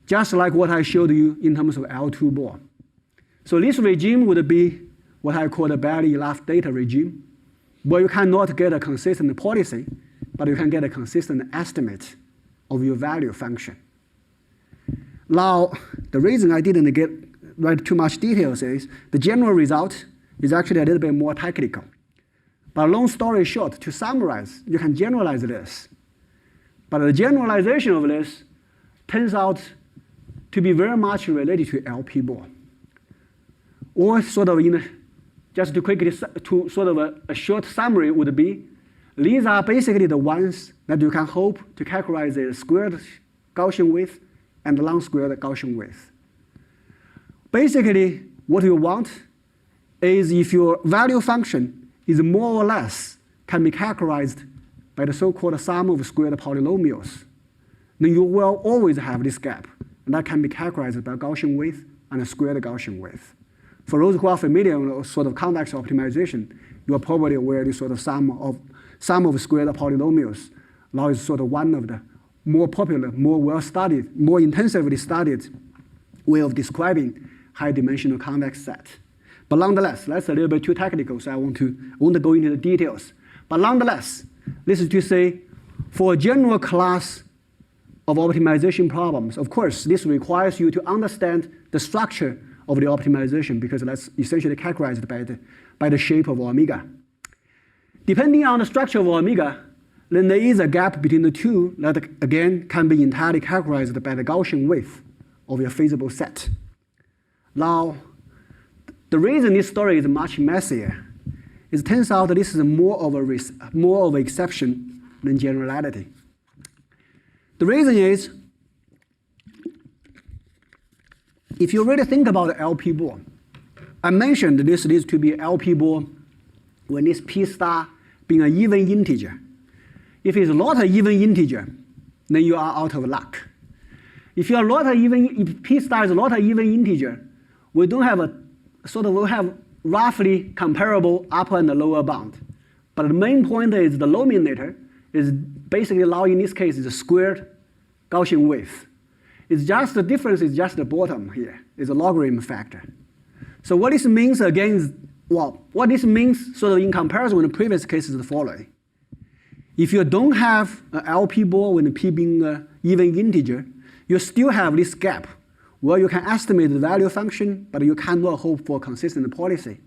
S2: just like what I showed you in terms of L2 ball. So this regime would be what I call the barely enough data regime, where you cannot get a consistent policy, but you can get a consistent estimate of your value function. Now, the reason I didn't write too much details is the general result is actually a little bit more technical. But long story short, to summarize, you can generalize this. But the generalization of this turns out to be very much related to LP ball. Or sort of just to quickly, to sort of a short summary would be, these are basically the ones that you can hope to characterize as squared Gaussian width and non-squared Gaussian width. Basically, what you want is if your value function is more or less can be characterized by the so-called sum of squared polynomials, then you will always have this gap, and that can be characterized by Gaussian width and a squared Gaussian width. For those who are familiar with sort of convex optimization, you are probably aware this sort of sum of squared polynomials. Now is sort of one of the more popular, more well-studied, more intensively studied way of describing high-dimensional convex set. But nonetheless, that's a little bit too technical, so I won't go into the details. But nonetheless, this is to say, for a general class of optimization problems, of course, this requires you to understand the structure of the optimization, because that's essentially characterized by the shape of omega. Depending on the structure of omega, then there is a gap between the two that, again, can be entirely characterized by the Gaussian width of your feasible set. Now, the reason this story is much messier is it turns out that this is more of an exception than generality. The reason is, if you really think about the LP ball, I mentioned this needs to be LP ball when this P star being an even integer. If it's not an even integer, then you are out of luck. If P star is not an even integer, we don't have we'll have roughly comparable upper and lower bound. But the main point is the denominator is basically now in this case is a squared Gaussian width. It's just the difference is just the bottom here. It's a logarithm factor. So what this means again is, well, what this means sort of in comparison with the previous case is the following. If you don't have an LP ball with the P being an even integer, you still have this gap where you can estimate the value function, but you cannot hope for consistent policy.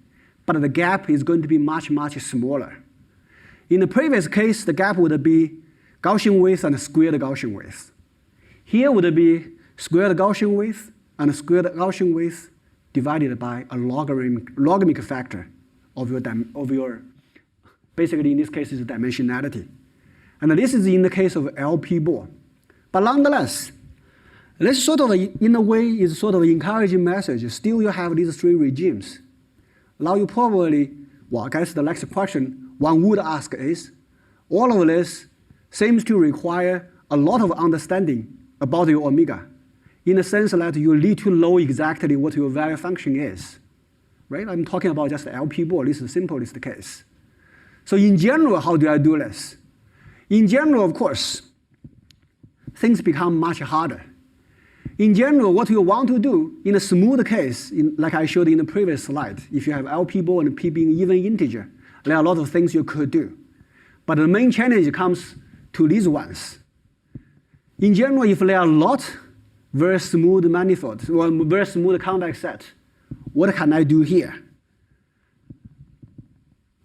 S2: But the gap is going to be much, much smaller. In the previous case, the gap would be Gaussian width and squared Gaussian width. Here would be squared Gaussian width and squared Gaussian width divided by a logarithmic factor of your, basically in this case is dimensionality. And this is in the case of LP ball. But nonetheless, this sort of, in a way, is sort of encouraging message. Still you have these three regimes. Now you probably, well, I guess the next question one would ask is, all of this seems to require a lot of understanding about your omega, in the sense that you need to know exactly what your value function is. Right? I'm talking about just the LP ball. This is the simplest case. So in general, how do I do this? In general, of course, things become much harder. In general, what you want to do in a smooth case, like I showed in the previous slide, if you have LP ball and P being even integer, there are a lot of things you could do. But the main challenge comes to these ones. In general, if there are a lot very smooth manifolds, or very smooth convex set, what can I do here?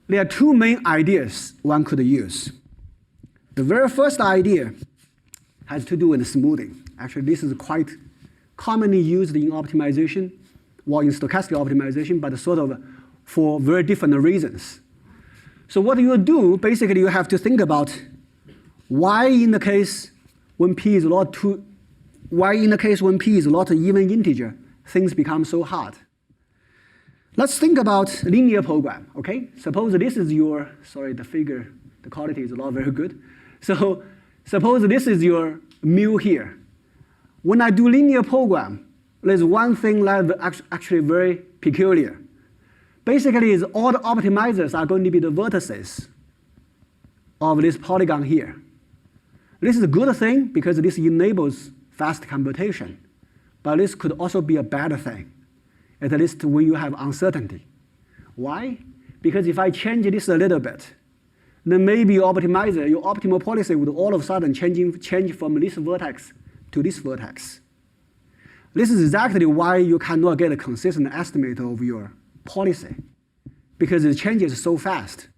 S2: There are two main ideas one could use. The very first idea has to do with smoothing. Actually, this is quite commonly used in optimization, or in stochastic optimization, but sort of for very different reasons. So what you do, basically you have to think about why in the case when P is not even integer, things become so hard. Let's think about linear program, okay? Suppose this is your, sorry, the figure, the quality is not very good. So suppose this is your mu here. When I do linear program, there's one thing that's actually very peculiar. Basically, is all the optimizers are going to be the vertices of this polygon here. This is a good thing because this enables fast computation. But this could also be a bad thing, at least when you have uncertainty. Why? Because if I change this a little bit, then maybe your optimizer, your optimal policy would all of a sudden change from this vertex to this vertex. This is exactly why you cannot get a consistent estimate of your policy, because it changes so fast.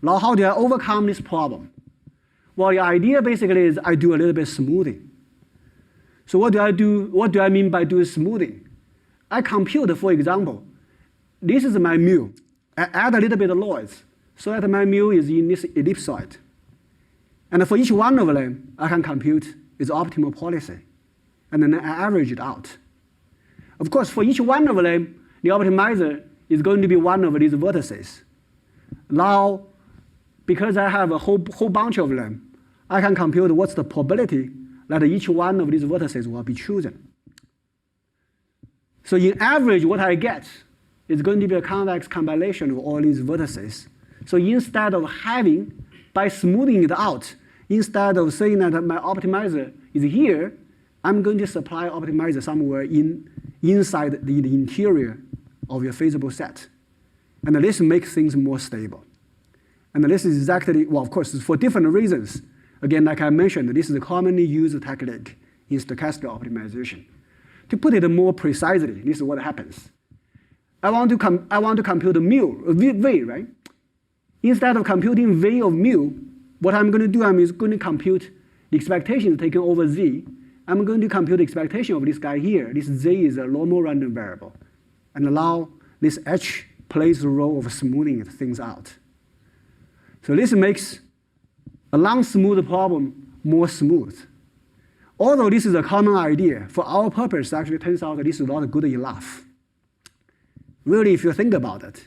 S2: Now, how do I overcome this problem? Well, the idea basically is I do a little bit smoothing. So what do I do? What do I mean by doing smoothing? I compute, for example, this is my mu. I add a little bit of noise so that my mu is in this ellipsoid. And for each one of them, I can compute its optimal policy. And then I average it out. Of course, for each one of them, the optimizer is going to be one of these vertices. Now, because I have a whole bunch of them, I can compute what's the probability that each one of these vertices will be chosen. So in average, what I get is going to be a convex combination of all these vertices. So instead of having, by smoothing it out, instead of saying that my optimizer is here, I'm going to supply optimizer somewhere inside the interior of your feasible set. And this makes things more stable. And this is exactly, well, of course, for different reasons. Again, like I mentioned, this is a commonly used technique in stochastic optimization. To put it more precisely, this is what happens. I want to compute V, right? Instead of computing V of mu, what I'm going to do, I'm going to compute the expectations taken over Z. I'm going to compute the expectation of this guy here. This Z is a normal random variable. And allow this H plays the role of smoothing things out. So this makes a non-smooth problem more smooth. Although this is a common idea, for our purpose, actually turns out that this is not good enough. Really, if you think about it,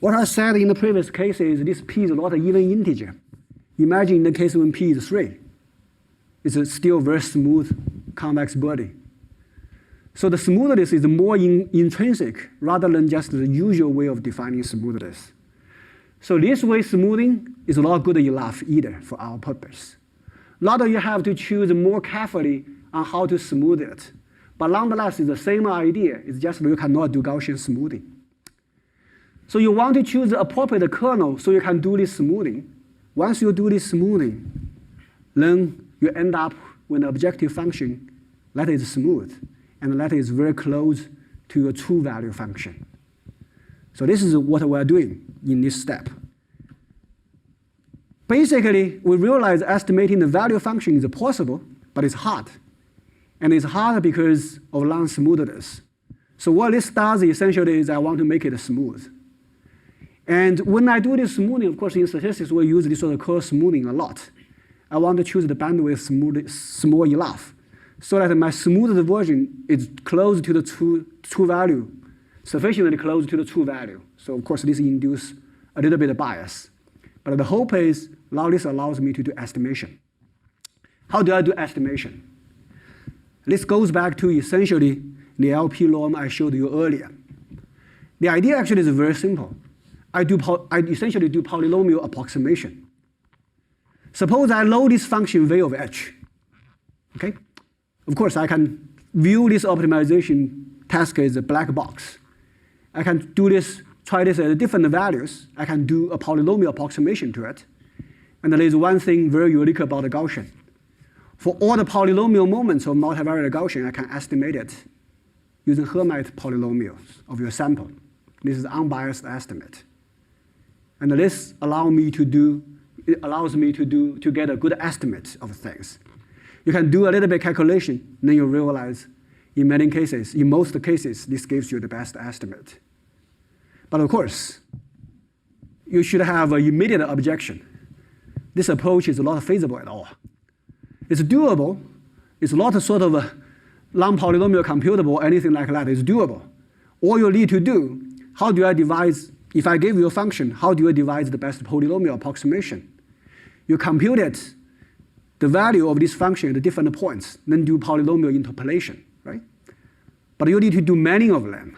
S2: what I said in the previous case is this P is not an even integer. Imagine in the case when P is 3. It's a still very smooth convex body. So the smoothness is more intrinsic rather than just the usual way of defining smoothness. So this way smoothing is not good enough either for our purpose. Rather, you have to choose more carefully on how to smooth it. But nonetheless, it's the same idea. It's just you cannot do Gaussian smoothing. So you want to choose the appropriate kernel so you can do this smoothing. Once you do this smoothing, then you end up with an objective function that is smooth and that is very close to your true value function. So this is what we're doing in this step. Basically, we realize estimating the value function is possible, but it's hard. And it's hard because of non-smoothness. So what this does essentially is I want to make it smooth. And when I do this smoothing, of course, in statistics, we use this sort of curve smoothing a lot. I want to choose the bandwidth small enough so that my smoothed version is close to the true value, sufficiently close to the true value. So of course, this induces a little bit of bias. But the hope is now this allows me to do estimation. How do I do estimation? This goes back to essentially the LP norm I showed you earlier. The idea actually is very simple. I essentially do polynomial approximation. Suppose I know this function v of h. Okay? Of course, I can view this optimization task as a black box. I can do this, try this at different values. I can do a polynomial approximation to it. And there is one thing very unique about the Gaussian. For all the polynomial moments of multivariate Gaussian, I can estimate it using Hermite polynomials of your sample. This is unbiased estimate. And this allows me to get a good estimate of things. You can do a little bit calculation, then you realize in most cases, this gives you the best estimate. But of course, you should have an immediate objection. This approach is not feasible at all. It's doable. It's not a sort of a non-polynomial computable or anything like that. It's doable. All you need to do, how do I devise, if I give you a function, how do you devise the best polynomial approximation? You compute it, the value of this function at the different points, then do polynomial interpolation, right? But you need to do many of them.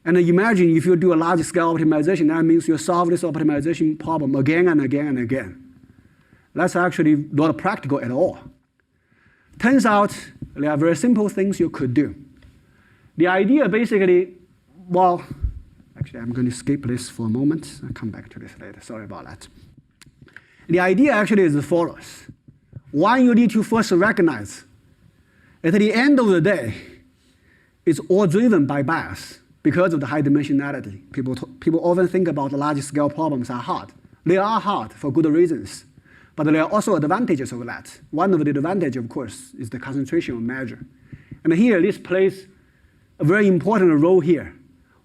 S2: And imagine if you do a large-scale optimization, that means you solve this optimization problem again and again and again. That's actually not practical at all. Turns out there are very simple things you could do. The idea basically, well, actually I'm going to skip this for a moment. I'll come back to this later. Sorry about that. The idea actually is as follows. One, you need to first recognize at the end of the day, it's all driven by bias because of the high dimensionality. People often think about the large-scale problems are hard. They are hard for good reasons. But there are also advantages of that. One of the advantages, of course, is the concentration of measure. And here, this plays a very important role here.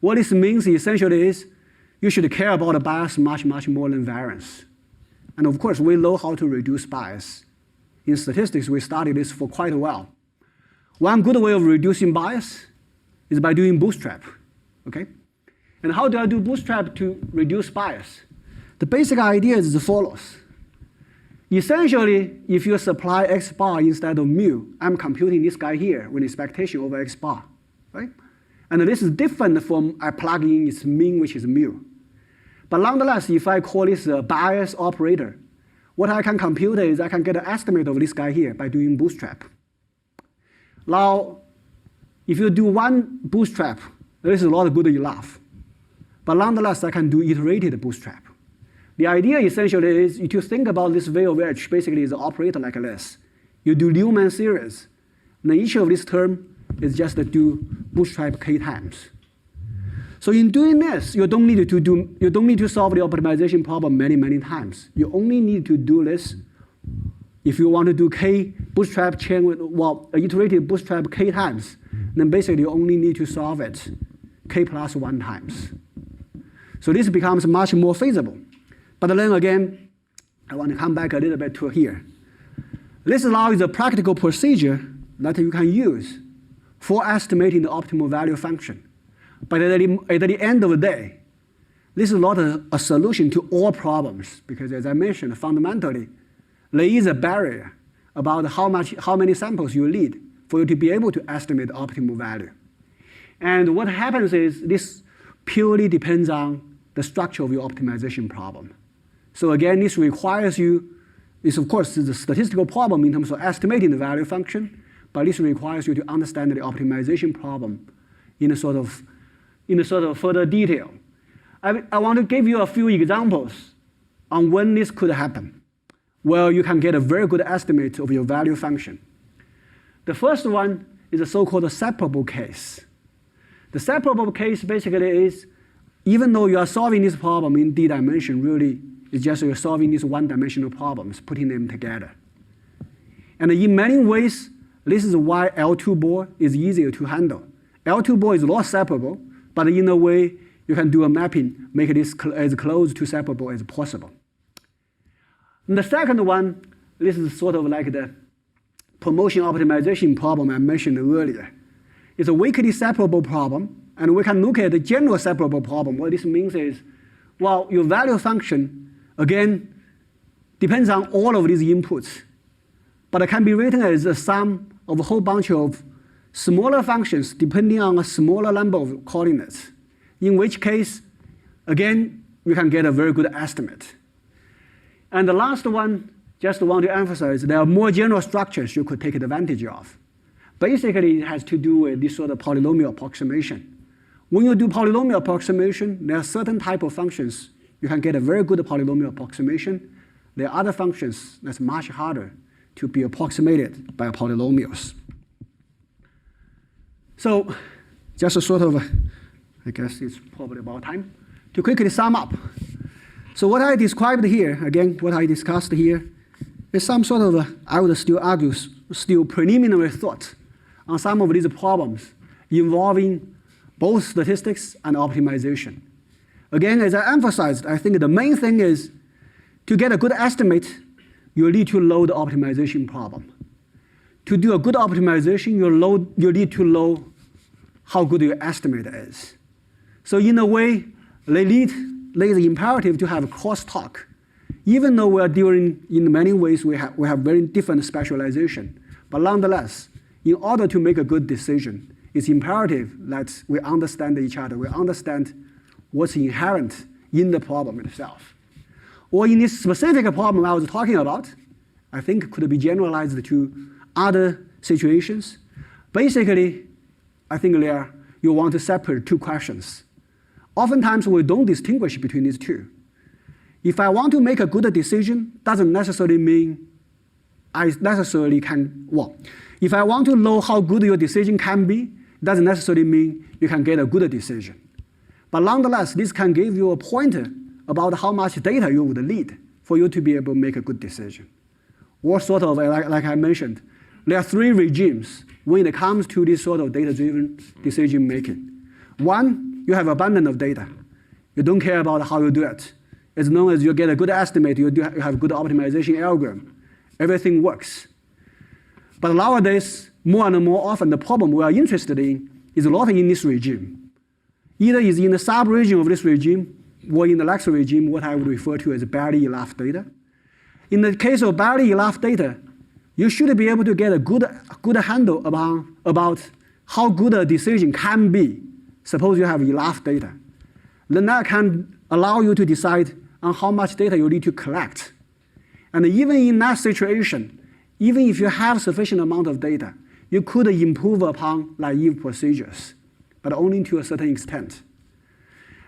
S2: What this means essentially is you should care about the bias much, much more than variance. And of course, we know how to reduce bias. In statistics, we studied this for quite a while. One good way of reducing bias is by doing bootstrap. Okay? And how do I do bootstrap to reduce bias? The basic idea is as follows. Essentially, if you supply x bar instead of mu, I'm computing this guy here with expectation over x bar, right? And this is different from I plug in its mean, which is mu. But nonetheless, if I call this a bias operator, what I can compute is I can get an estimate of this guy here by doing bootstrap. Now, if you do one bootstrap, this is not good enough. But nonetheless, I can do iterated bootstrap. The idea essentially is to think about this v of h basically is an operator like this. You do Newman series. And each of this term is just to do bootstrap k times. So in doing this, you don't need to solve the optimization problem many, many times. You only need to do this if you want to do k bootstrap chain with, well, iterated bootstrap k times. Then basically you only need to solve it k plus 1 times. So this becomes much more feasible. But then again, I want to come back a little bit to here. This now is a practical procedure that you can use for estimating the optimal value function. But at the end of the day, this is not a solution to all problems because, as I mentioned, fundamentally, there is a barrier about how many samples you need for you to be able to estimate the optimal value. And what happens is this purely depends on the structure of your optimization problem. So again, this requires you, this of course is a statistical problem in terms of estimating the value function, but this requires you to understand the optimization problem in a sort of further detail. I want to give you a few examples on when this could happen, where you can get a very good estimate of your value function. The first one is a so-called separable case. The separable case basically is, even though you are solving this problem in d dimension, really, it's just you're solving these one-dimensional problems, putting them together. And in many ways, this is why L2 ball is easier to handle. L2 ball is not separable, but in a way, you can do a mapping, make this as close to separable as possible. And the second one, this is sort of like the promotion optimization problem I mentioned earlier. It's a weakly separable problem, and we can look at the general separable problem. What this means is, well, your value function, again, depends on all of these inputs, but it can be written as a sum of a whole bunch of smaller functions depending on a smaller number of coordinates, in which case, again, you can get a very good estimate. And the last one, just want to emphasize, there are more general structures you could take advantage of. Basically, it has to do with this sort of polynomial approximation. When you do polynomial approximation, there are certain type of functions you can get a very good polynomial approximation. There are other functions that's much harder to be approximated by polynomials. So just a sort of, I guess it's probably about time to quickly sum up. So what I described here, again, what I discussed here, is some sort of, I would still argue, still preliminary thought on some of these problems involving both statistics and optimization. Again, as I emphasized, I think the main thing is to get a good estimate, you need to load the optimization problem. To do a good optimization, you need to know how good your estimate is. So in a way, there is imperative to have crosstalk. Even though we are dealing, in many ways, we have very different specialization. But nonetheless, in order to make a good decision, it's imperative that we understand each other. We understand what's inherent in the problem itself. Or in this specific problem I was talking about, I think could be generalized to other situations. Basically, I think there you want to separate two questions. Oftentimes, we don't distinguish between these two. If I want to make a good decision, doesn't necessarily mean I necessarily can, well, if I want to know how good your decision can be, doesn't necessarily mean you can get a good decision. But nonetheless, this can give you a pointer about how much data you would need for you to be able to make a good decision. Or sort of, like I mentioned, there are three regimes when it comes to this sort of data-driven decision making. One, you have abundance of data. You don't care about how you do it. As long as you get a good estimate, you have a good optimization algorithm. Everything works. But nowadays, more and more often, the problem we are interested in is not in this regime. Either is in the sub-region of this regime, or in the next regime, what I would refer to as barely enough data. In the case of barely enough data, you should be able to get a good handle about how good a decision can be. Suppose you have enough data. Then that can allow you to decide on how much data you need to collect. And even in that situation, even if you have sufficient amount of data, you could improve upon naive procedures, but only to a certain extent.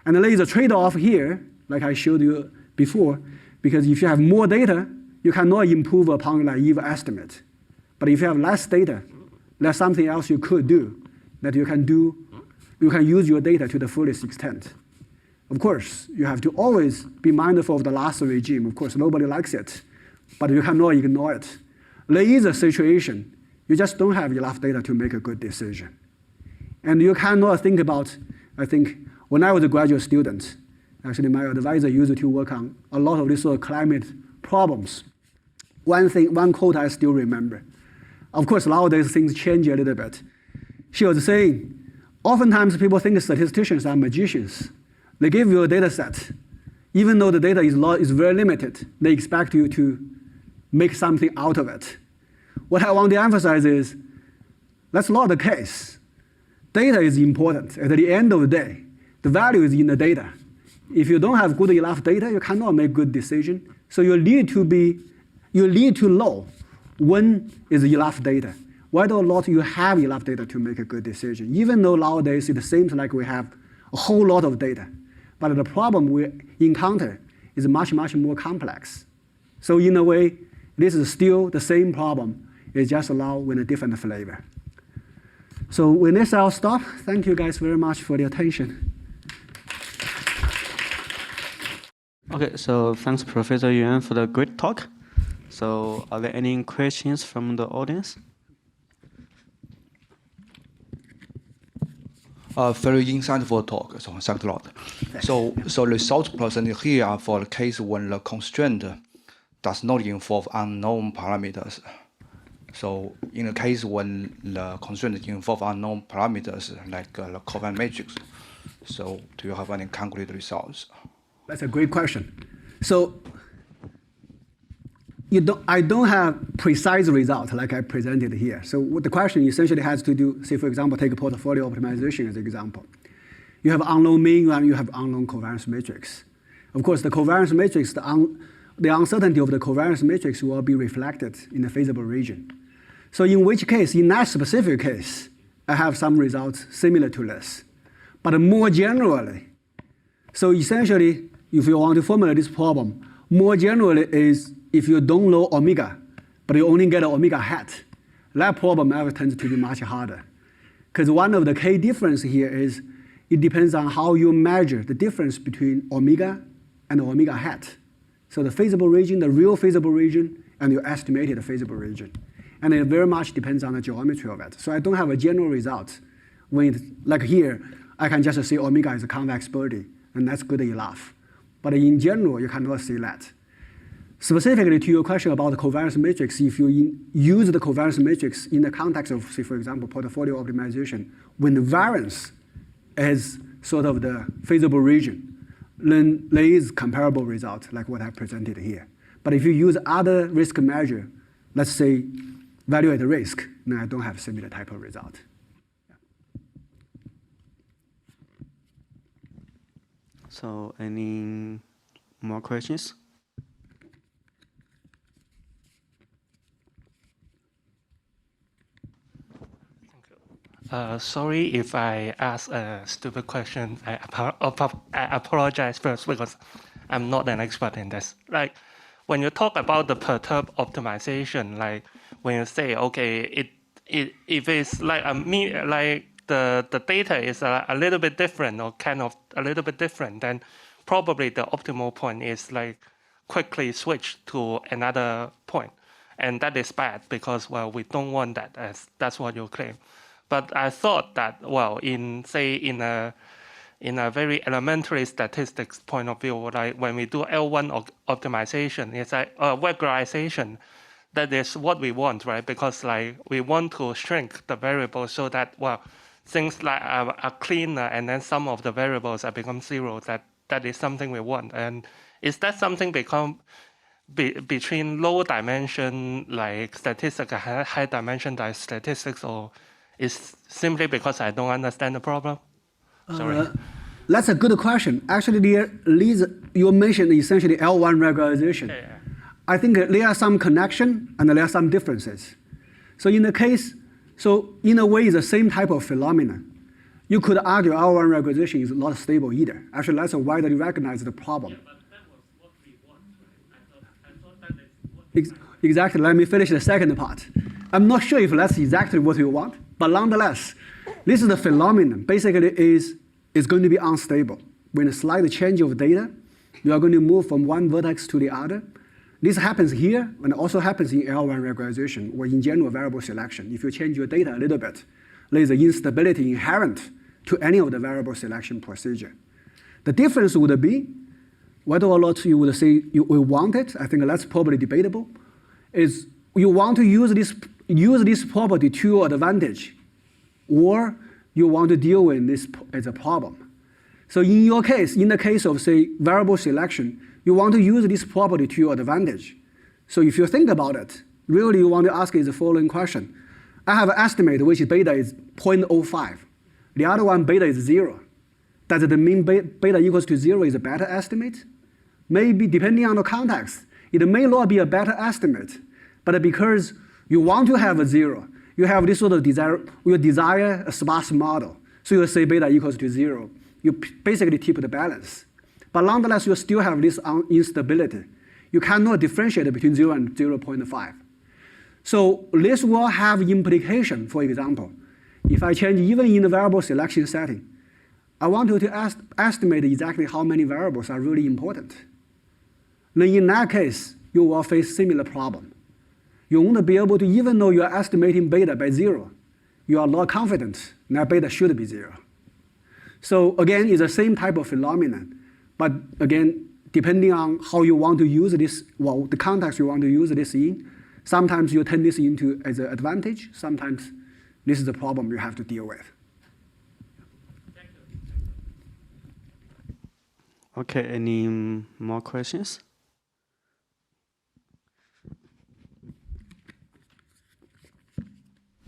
S2: And there is a trade-off here, like I showed you before, because if you have more data, you cannot improve upon naive estimate. But if you have less data, there's something else you could do that you can do. You can use your data to the fullest extent. Of course, you have to always be mindful of the last regime. Of course, nobody likes it, but you cannot ignore it. There is a situation, you just don't have enough data to make a good decision. And you cannot think about, I think, when I was a graduate student, actually my advisor used to work on a lot of these sort of climate problems. One quote I still remember. Of course, nowadays things change a little bit. She was saying, oftentimes people think statisticians are magicians. They give you a data set. Even though the data is very limited, they expect you to make something out of it. What I want to emphasize is, that's not the case. Data is important. At the end of the day, the value is in the data. If you don't have good enough data, you cannot make good decision. So you need to know when is enough data. Whether or not you have enough data to make a good decision. Even though nowadays it seems like we have a whole lot of data, but the problem we encounter is much, much more complex. So in a way, this is still the same problem. It's just now with a different flavor. So with this, I'll stop. Thank you guys very much for the attention.
S1: Okay, so thanks, Professor Yuan, for the great talk. So are there any questions from the audience?
S3: Very insightful talk, so thanks a lot. So results presented here are for the case when the constraint does not involve unknown parameters. So in the case when the constraint involve unknown parameters, like the covariance matrix, so do you have any concrete results?
S2: That's a great question. So I don't have precise results like I presented here. So what the question essentially has to do, say, for example, take a portfolio optimization as an example. You have unknown Ming YUAN, you have unknown covariance matrix. Of course, the covariance matrix, the uncertainty of the covariance matrix will be reflected in the feasible region. So in which case, in that specific case, I have some results similar to this. But more generally, so essentially, if you want to formulate this problem, more generally is if you don't know omega, but you only get an omega hat, that problem ever tends to be much harder. Because one of the key differences here is it depends on how you measure the difference between omega and omega hat. So the feasible region, the real feasible region, and your estimated feasible region. And it very much depends on the geometry of it. So I don't have a general result. Like here, I can just say omega is a convex body, and that's good enough. But in general, you cannot say that. Specifically to your question about the covariance matrix, if you use the covariance matrix in the context of, say, for example, portfolio optimization, when the variance is sort of the feasible region, then there is comparable result like what I presented here. But if you use other risk measure, let's say value at risk, then I don't have similar type of result.
S1: So any more questions?
S4: Sorry if I ask a stupid question. I apologize first because I'm not an expert in this. Like when you talk about the perturb optimization, like when you say, okay, if it's like the data is a little bit different or kind of a little bit different, then probably the optimal point is like quickly switch to another point. And that is bad because, well, we don't want that, as that's what you claim. But I thought that, well, in a very elementary statistics point of view, like when we do L1 optimization, it's like regularization. That is what we want, right? Because like we want to shrink the variables so that, well, things like are cleaner, and then some of the variables are become zero. That is something we want. And is that something between low dimension like statistics and high dimension like statistics, or is simply because I don't understand the problem? Sorry.
S2: That's a good question. Actually, you mentioned essentially L1 regularization.
S4: Yeah.
S2: I think there are some connection and there are some differences. So in a way, it's the same type of phenomenon. You could argue L1 regularization is not stable either. Actually, that's a widely recognized problem.
S4: Yeah, but that was what we want, right? I thought that is what
S2: Exactly. Let me finish the second part. I'm not sure if that's exactly what you want, but nonetheless, this is the phenomenon. Basically, is going to be unstable. When a slight change of data, you are going to move from one vertex to the other. This happens here, and also happens in L1 regularization, or in general variable selection. If you change your data a little bit, there is an instability inherent to any of the variable selection procedure. The difference would be whether or not you would say you want it. I think that's probably debatable. Is you want to use this property to your advantage, or you want to deal with this as a problem. So in your case, in the case of, say, variable selection, you want to use this property to your advantage. So if you think about it, really you want to ask is the following question. I have an estimate which beta is 0.05. The other one, beta is 0. Does it mean beta equals to 0 is a better estimate? Maybe, depending on the context, it may not be a better estimate, but because you want to have a 0, you have this sort of desire, you desire a sparse model. So you say beta equals to 0. You basically tip the balance. But nonetheless, you still have this instability. You cannot differentiate between 0 and 0.5. So this will have implication. For example, if I change even in the variable selection setting, I want you to estimate exactly how many variables are really important. Then in that case, you will face similar problem. You won't be able to, even though you are estimating beta by 0, you are not confident that beta should be 0. So again, it's the same type of phenomenon. But again, depending on how you want to use this, well, the context you want to use this in, sometimes you turn this into as an advantage. Sometimes this is the problem you have to deal with.
S1: Okay, any more questions?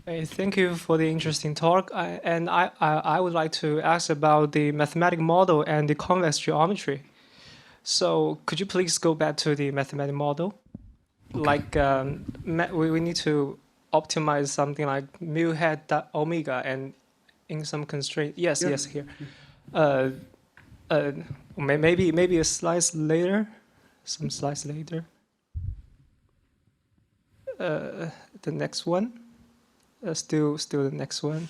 S5: Hey, thank you for the interesting talk. I would like to ask about the mathematical model and the convex geometry. So could you please go back to the mathematical model? Like we need to optimize something like mu hat omega and in some constraint. Yes,
S2: Yeah.
S5: yes, here. Maybe a slice later, some slides later. The next one. Still the next one.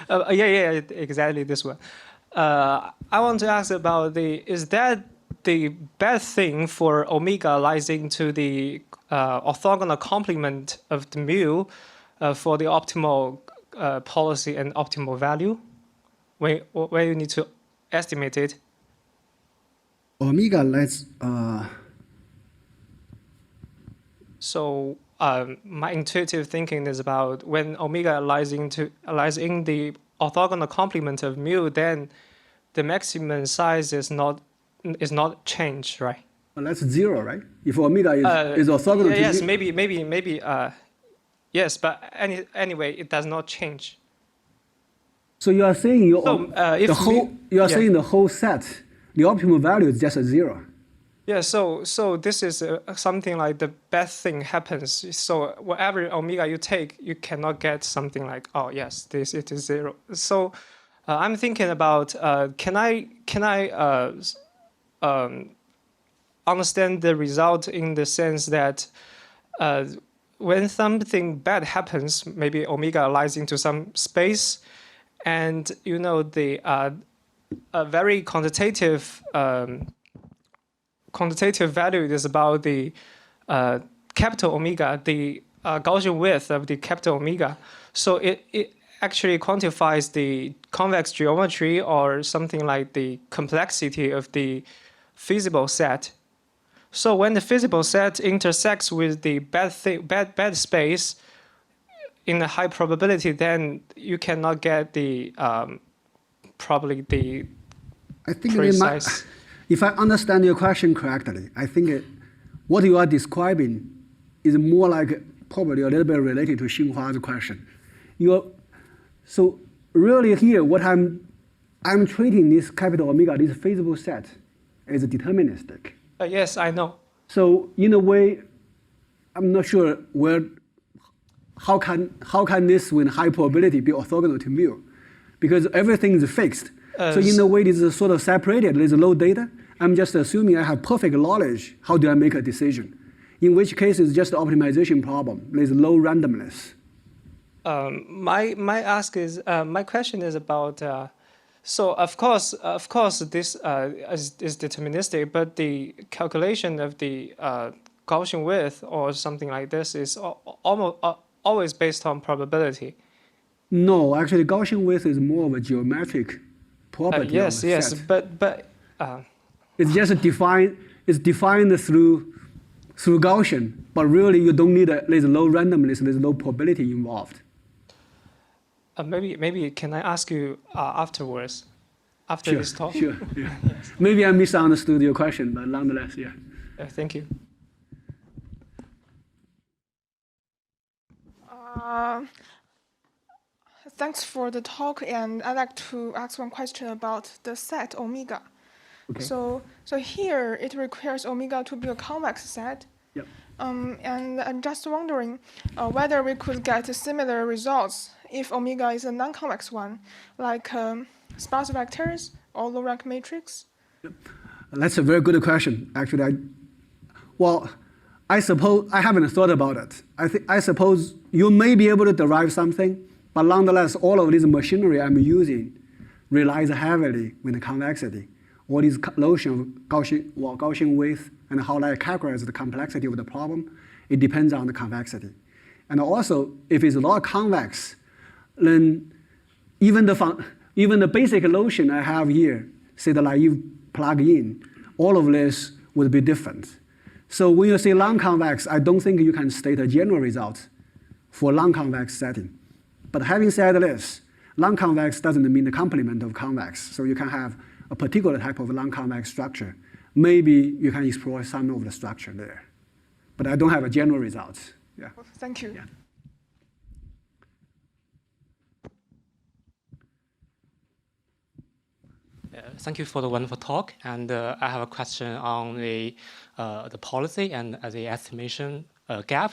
S5: Yeah, exactly this one. I want to ask about is that the bad thing for omega lies into the orthogonal complement of the mu for the optimal policy and optimal value, where you need to estimate it?
S2: Omega, let's.
S5: So my intuitive thinking is about when omega lies in the orthogonal complement of mu, then the maximum size is not changed, right?
S2: Well, that's 0, right? If omega is orthogonal to
S5: yes,
S2: mu.
S5: maybe yes, but anyway, it does not change.
S2: So you are saying saying the whole set, the optimal value is just a 0.
S5: Yeah, so this is something like the best thing happens. So whatever omega you take, you cannot get something like, oh yes, it is 0. So I'm thinking about can I understand the result in the sense that when something bad happens, maybe omega lies into some space, and the a very quantitative value is about the capital omega, the Gaussian width of the capital omega. So it actually quantifies the convex geometry or something like the complexity of the feasible set. So when the feasible set intersects with the bad space in a high probability, then you cannot get the probably the
S2: I think
S5: precise.
S2: If I understand your question correctly, I think what you are describing is more like probably a little bit related to Xinhua's question. So really here, what I'm treating this capital omega, this feasible set, as deterministic.
S5: Yes, I know.
S2: So in a way, I'm not sure how can this with high probability be orthogonal to mu, because everything is fixed. So in a way, this is sort of separated. There's low data. I'm just assuming I have perfect knowledge. How do I make a decision? In which case, it's just an optimization problem. There's low randomness.
S5: My question is about. So of course, this is deterministic, but the calculation of the Gaussian width or something like this is almost always based on probability.
S2: No, actually, Gaussian width is more of a geometric property.
S5: Yes,
S2: set.
S5: but
S2: it's just defined. It's defined through Gaussian, but really you don't need there's low randomness. There's low probability involved.
S5: Maybe can I ask you afterwards, after this talk?
S2: Sure. Yeah. Yes. Maybe I misunderstood your question, but nonetheless, yeah.
S5: Thank you.
S6: Thanks for the talk, and I'd like to ask one question about the set omega.
S2: Okay.
S6: So here it requires omega to be a convex set.
S2: Yep.
S6: And I'm just wondering whether we could get similar results if omega is a non-convex one, like sparse vectors or low-rank matrix.
S2: Yep. That's a very good question. Actually, I suppose I haven't thought about it. I suppose you may be able to derive something, but nonetheless, all of this machinery I'm using relies heavily on the convexity. All this notion of Gaussian width and how I calculate the complexity of the problem, it depends on the convexity. And also, if it's not convex, then even the basic notion I have here, say the naive plug-in, all of this would be different. So when you say non-convex, I don't think you can state a general result for non-convex setting. But having said this, non-convex doesn't mean the complement of convex. So you can have a particular type of non-convex structure. Maybe you can explore some of the structure there. But I don't have a general result. Yeah.
S6: Thank you.
S2: Yeah.
S7: Thank you for the wonderful talk. And I have a question on the policy and the estimation gap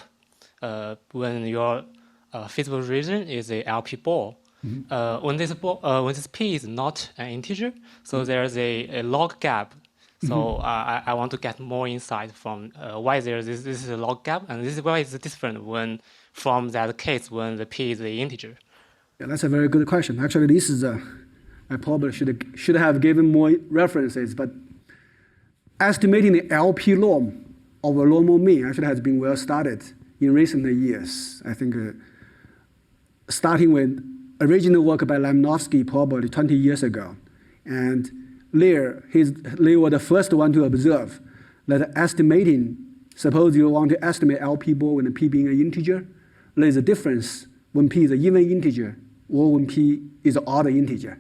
S7: when your feasible region is a LP ball. Mm-hmm. When this P is not an integer, so there's a log gap. So I want to get more insight from why this is a log gap, and this is why it's different when from that case when the P is the integer.
S2: Yeah, that's a very good question. Actually, this is I probably should have given more references, but estimating the LP norm of a normal mean actually has been well studied in recent years. I think starting with original work by Lemnowski probably 20 years ago. And they were the first one to observe that estimating, suppose you want to estimate LP ball when P being an integer, there is a difference when P is an even integer or when P is an odd integer.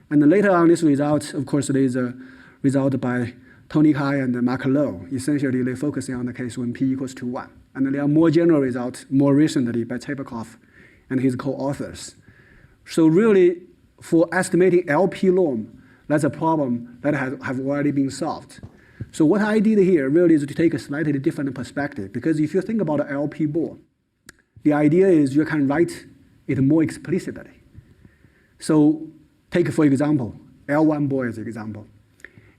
S2: And later on this result, of course, there is a result by Tony Kai and Mark Lowe. Essentially, they focusing on the case when P equals to 1. And there are more general results more recently by Chepakov and his co-authors. So really, for estimating LP norm, that's a problem that have already been solved. So what I did here really is to take a slightly different perspective, because if you think about an LP ball, the idea is you can write it more explicitly. So take, for example, L1 ball as an example.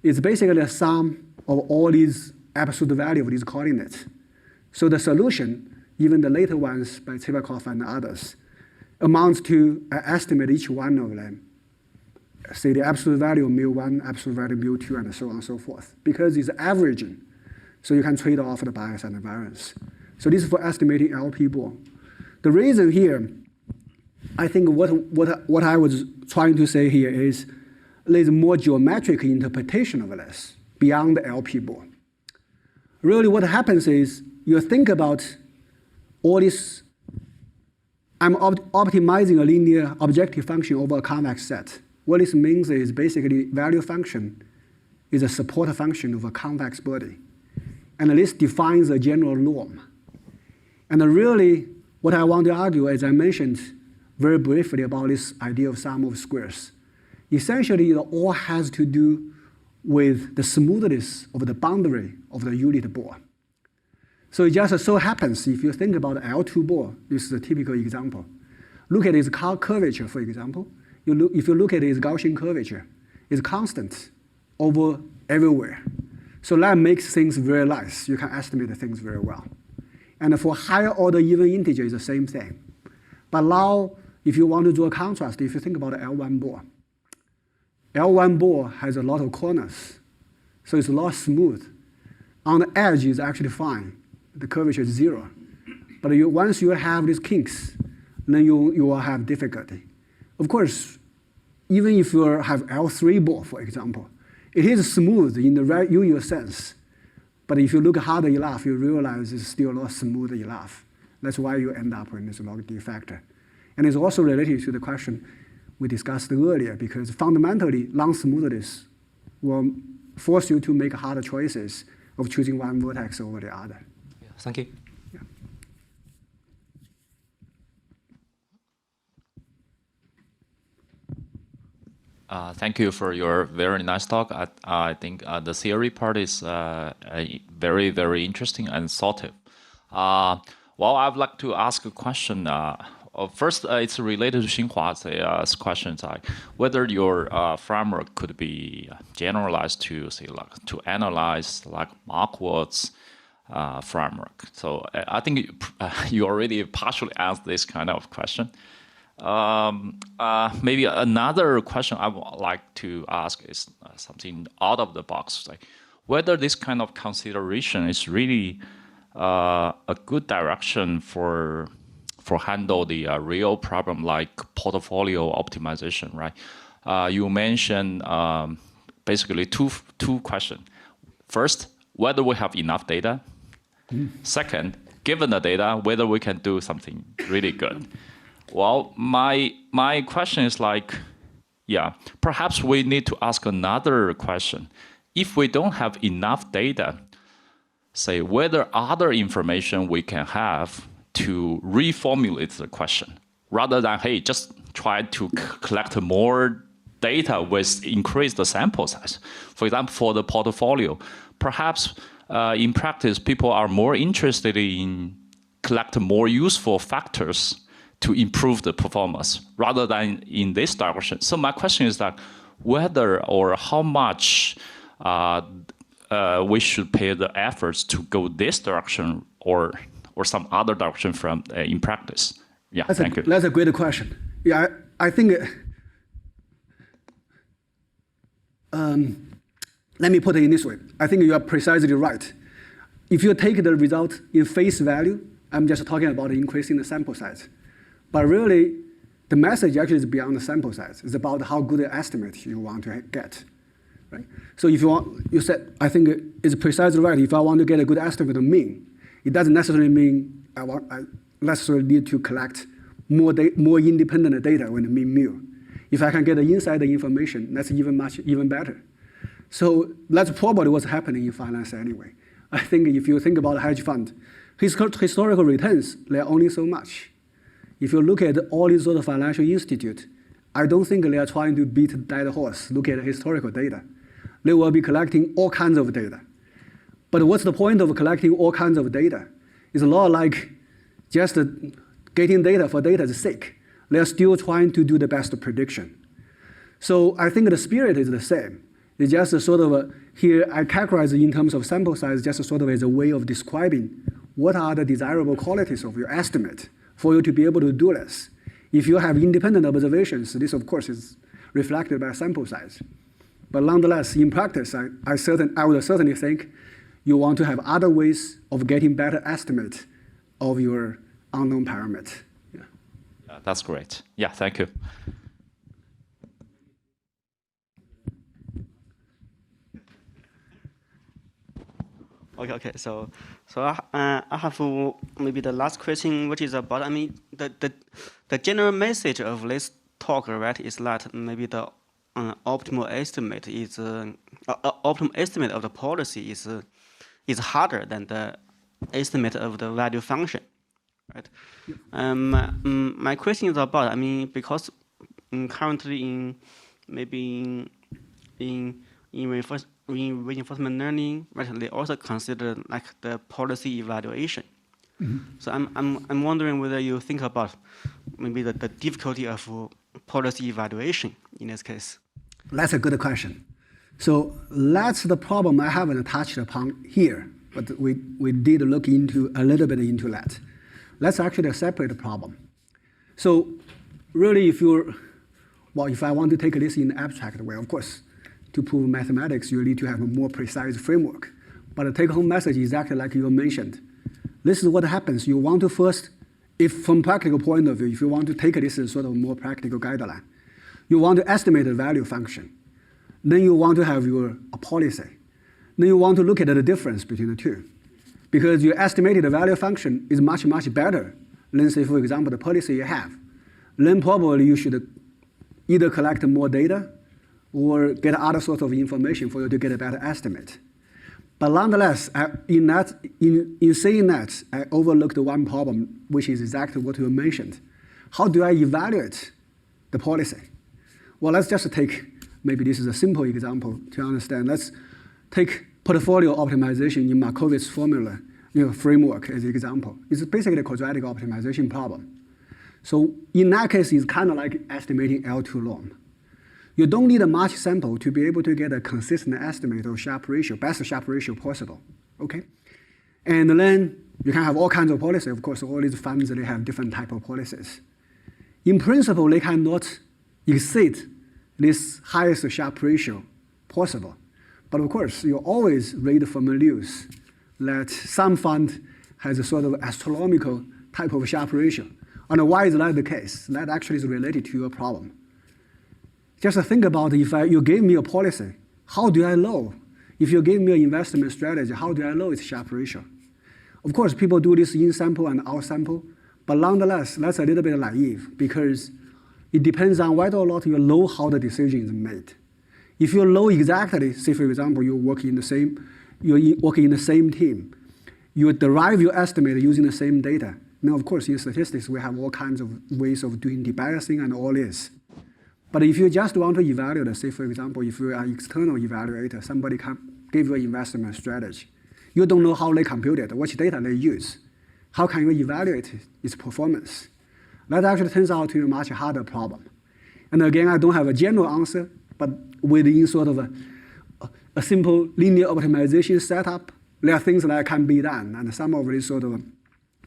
S2: It's basically a sum of all these absolute value of these coordinates. So the solution, even the later ones by Chepakov and others, amounts to estimate each one of them. Say the absolute value of mu1, absolute value of mu2, and so on and so forth. Because it's averaging, so you can trade off the bias and the variance. So this is for estimating LP ball. The reason here, I think what I was trying to say here is there's more geometric interpretation of this beyond the LP ball. Really what happens is you think about all this. I'm optimizing a linear objective function over a convex set. What this means is basically value function is a support function of a convex body. And this defines a general norm. And really, what I want to argue, as I mentioned very briefly about this idea of sum of squares, essentially it all has to do with the smoothness of the boundary of the unit ball. So it just so happens, if you think about L2 ball, this is a typical example. Look at its curvature, for example. If you look at its Gaussian curvature, it's constant over everywhere. So that makes things very nice. You can estimate the things very well. And for higher order even integer, it's the same thing. But now, if you want to do a contrast, if you think about L1 ball has a lot of corners. So it's not smooth. On the edge, it's actually fine. The curvature is 0. But once you have these kinks, then you will have difficulty. Of course, even if you have L3 ball, for example, it is smooth in the usual sense. But if you look harder enough, you realize it's still not smooth enough. That's why you end up with this log D factor. And it's also related to the question we discussed earlier, because fundamentally, non-smoothness will force you to make harder choices of choosing one vertex over the other.
S7: Thank you.
S2: Yeah.
S8: Thank you for your very nice talk. I think the theory part is very, very interesting and thoughtive. Well, I'd like to ask a question. First, it's related to Xinhua's questions, like whether your framework could be generalized to, say, like to analyze like Marquardt's framework. So I think you already partially asked this kind of question. Maybe another question I would like to ask is something out of the box, like whether this kind of consideration is really a good direction for handle the real problem like portfolio optimization, right? You mentioned basically two questions. First, whether we have enough data. Second, given the data, whether we can do something really good. Well, my question is like, yeah, perhaps we need to ask another question. If we don't have enough data, say whether other information we can have to reformulate the question, rather than, hey, just try to collect more data with increased sample size. For example, for the portfolio, perhaps in practice, people are more interested in collecting more useful factors to improve the performance rather than in this direction. So my question is that whether or how much we should pay the efforts to go this direction or some other direction from in practice. Yeah, thank you.
S2: That's a great question. Yeah, I think. Let me put it in this way. I think you are precisely right. If you take the result in face value, I'm just talking about increasing the sample size. But really, the message actually is beyond the sample size. It's about how good an estimate you want to get, right? So if you want, you said, I think it's precisely right. If I want to get a good estimate of mean, it doesn't necessarily mean I necessarily need to collect more independent data when the mean mu. If I can get the insider information, that's even better. So that's probably what's happening in finance anyway. I think if you think about a hedge fund, historical returns, they're only so much. If you look at all these sort of financial institutes, I don't think they are trying to beat a dead horse, look at historical data. They will be collecting all kinds of data. But what's the point of collecting all kinds of data? It's a lot like just getting data for data's sake. They are still trying to do the best prediction. So I think the spirit is the same. It's just sort of here I characterize it in terms of sample size just sort of as a way of describing what are the desirable qualities of your estimate for you to be able to do this. If you have independent observations, this of course is reflected by sample size. But nonetheless, in practice, I would certainly think you want to have other ways of getting better estimate of your unknown parameter. Yeah.
S8: That's great. Yeah, thank you.
S1: Okay. So I have maybe the last question, which is about, I mean, the general message of this talk, right, is that maybe the optimal estimate is optimal estimate of the policy is harder than the estimate of the value function, right? My question is about, I mean, because currently in reinforcement learning, right, they also consider like the policy evaluation. So I'm wondering whether you think about maybe the difficulty of policy evaluation in this case.
S2: That's a good question. So that's the problem I haven't touched upon here, but we did look into a little bit into that. That's actually a separate problem. So really, if I want to take this in an abstract way, of course, to prove mathematics, you need to have a more precise framework. But the take-home message is exactly like you mentioned. This is what happens. You want to first, if from practical point of view, if you want to take this as sort of more practical guideline, you want to estimate the value function. Then you want to have your policy. Then you want to look at the difference between the two. Because your estimated value function is much, much better than, say, for example, the policy you have. Then probably you should either collect more data or get other sorts of information for you to get a better estimate. But nonetheless, in saying that, I overlooked one problem, which is exactly what you mentioned. How do I evaluate the policy? Well, let's just take maybe this is a simple example to understand. Let's take portfolio optimization in Markowitz's formula, framework as an example. It's basically a quadratic optimization problem. So in that case, it's kind of like estimating L2 norm. You don't need a much sample to be able to get a consistent estimate of Sharpe ratio, best Sharpe ratio possible, okay? And then you can have all kinds of policies. Of course, all these funds, they have different type of policies. In principle, they cannot exceed this highest Sharpe ratio possible. But of course, you always read from the news that some fund has a sort of astronomical type of Sharpe ratio. And why is that the case? That actually is related to your problem. Just think about if you gave me a policy, how do I know? If you gave me an investment strategy, how do I know its Sharpe ratio? Of course, people do this in sample and out sample, but nonetheless, that's a little bit naive because it depends on whether or not you know how the decision is made. If you know exactly, say for example, you're working in the same team, you derive your estimate using the same data. Now, of course, in statistics, we have all kinds of ways of doing debiasing and all this. But if you just want to evaluate, say for example, if you are an external evaluator, somebody give you an investment strategy. You don't know how they compute it, which data they use. How can you evaluate its performance? That actually turns out to be a much harder problem. And again, I don't have a general answer, but within sort of a simple linear optimization setup, there are things that can be done, and some of these sort of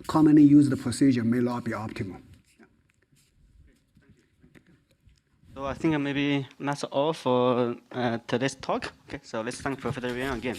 S2: commonly used procedure may not be optimal.
S1: So I think maybe that's all for today's talk. Okay, so let's thank Professor Yuan again.